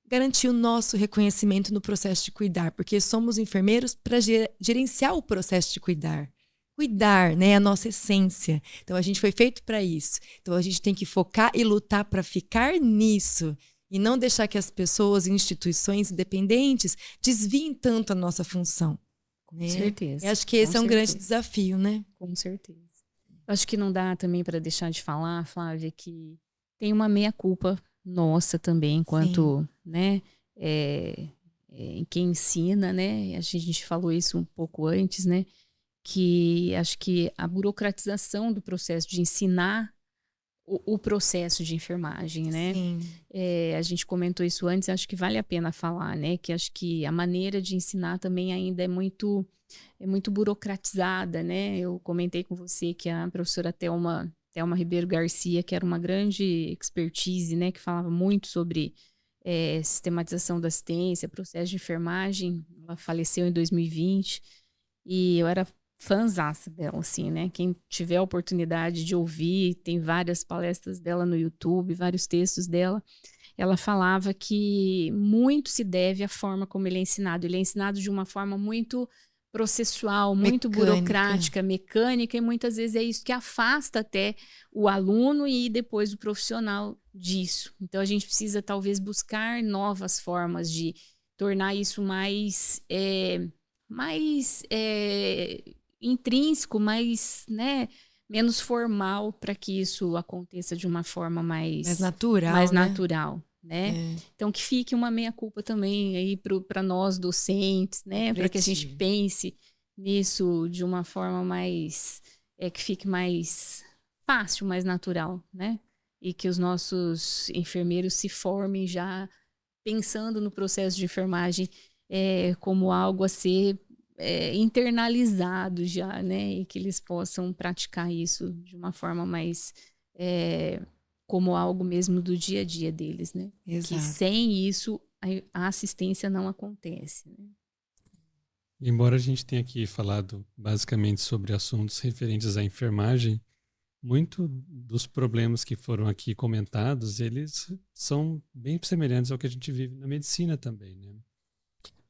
garantir o nosso reconhecimento no processo de cuidar, porque somos enfermeiros para gerenciar o processo de cuidar. Cuidar, né, é a nossa essência. Então, a gente foi feito para isso. Então, a gente tem que focar e lutar para ficar nisso e não deixar que as pessoas e instituições independentes desviem tanto a nossa função. Com certeza. Eu acho que esse é um grande desafio, né? Com certeza. Acho que não dá também para deixar de falar, Flávia, que tem uma meia-culpa nossa também, enquanto, né, quem ensina, né, a gente falou isso um pouco antes, né, que acho que a burocratização do processo de ensinar o processo de enfermagem, né, a gente comentou isso antes, acho que vale a pena falar, né, que acho que a maneira de ensinar também ainda é muito burocratizada, né, eu comentei com você que a professora Thelma Ribeiro Garcia, que era uma grande expertise, né, que falava muito sobre sistematização da assistência, processo de enfermagem. Ela faleceu em 2020 e eu era fãzaça dela, assim, né? Quem tiver a oportunidade de ouvir, tem várias palestras dela no YouTube, vários textos dela. Ela falava que muito se deve à forma como ele é ensinado. Ele é ensinado de uma forma muito processual, muito burocrática, mecânica, e muitas vezes é isso que afasta até o aluno e depois o profissional disso. Então, a gente precisa talvez buscar novas formas de tornar isso mais intrínseco, né, menos formal, para que isso aconteça de uma forma mais natural. Né? Então, que fique uma meia-culpa também aí para nós docentes, né? Para que a gente pense nisso de uma forma mais que fique mais fácil, mais natural, né? E que os nossos enfermeiros se formem já pensando no processo de enfermagem como algo a ser internalizado já, né? E que eles possam praticar isso de uma forma mais como algo mesmo do dia a dia deles, né? Exato. Que sem isso a assistência não acontece, né? Embora a gente tenha aqui falado basicamente sobre assuntos referentes à enfermagem, muito dos problemas que foram aqui comentados, eles são bem semelhantes ao que a gente vive na medicina também, né?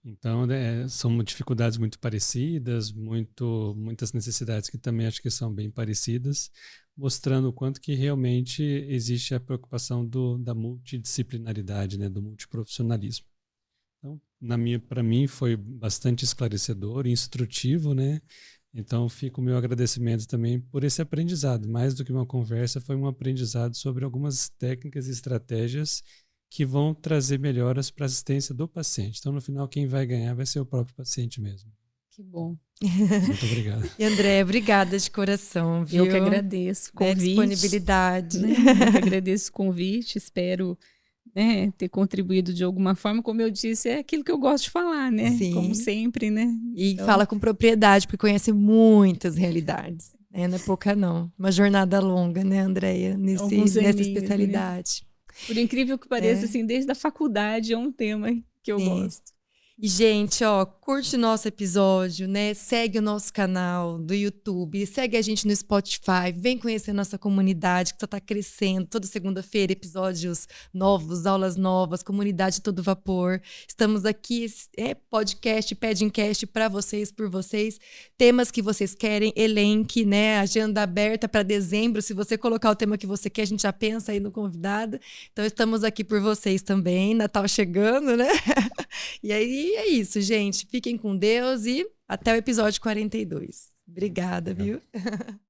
Então, são dificuldades muito parecidas, muitas necessidades que também acho que são bem parecidas, mostrando o quanto que realmente existe a preocupação da multidisciplinaridade, né, do multiprofissionalismo. Então, para mim foi bastante esclarecedor, instrutivo, né? Então, fica o meu agradecimento também por esse aprendizado. Mais do que uma conversa, foi um aprendizado sobre algumas técnicas e estratégias que vão trazer melhoras para a assistência do paciente. Então, no final, quem vai ganhar vai ser o próprio paciente mesmo. Que bom. Muito obrigado. E André, obrigada de coração, viu? Eu que agradeço o convite. Disponibilidade. Né? Eu que agradeço o convite, espero, né, ter contribuído de alguma forma. Como eu disse, é aquilo que eu gosto de falar, né? Sim. Como sempre, né? E fala com propriedade, porque conhece muitas realidades. Né? Não é pouca, não. Uma jornada longa, né, Andréia? Nessa especialidade. Né? Por incrível que pareça, assim, desde a faculdade é um tema que eu gosto. E, gente, ó, curte o nosso episódio, né? Segue o nosso canal do YouTube, segue a gente no Spotify, vem conhecer nossa comunidade que só tá crescendo. Toda segunda-feira, episódios novos, aulas novas, comunidade a todo vapor. Estamos aqui, podcast, Pedcast para vocês, por vocês. Temas que vocês querem, elenque, né? Agenda aberta para dezembro. Se você colocar o tema que você quer, a gente já pensa aí no convidado. Então, estamos aqui por vocês também. Natal chegando, né? E aí, é isso, gente. Fiquem com Deus e até o episódio 42. Obrigada, viu?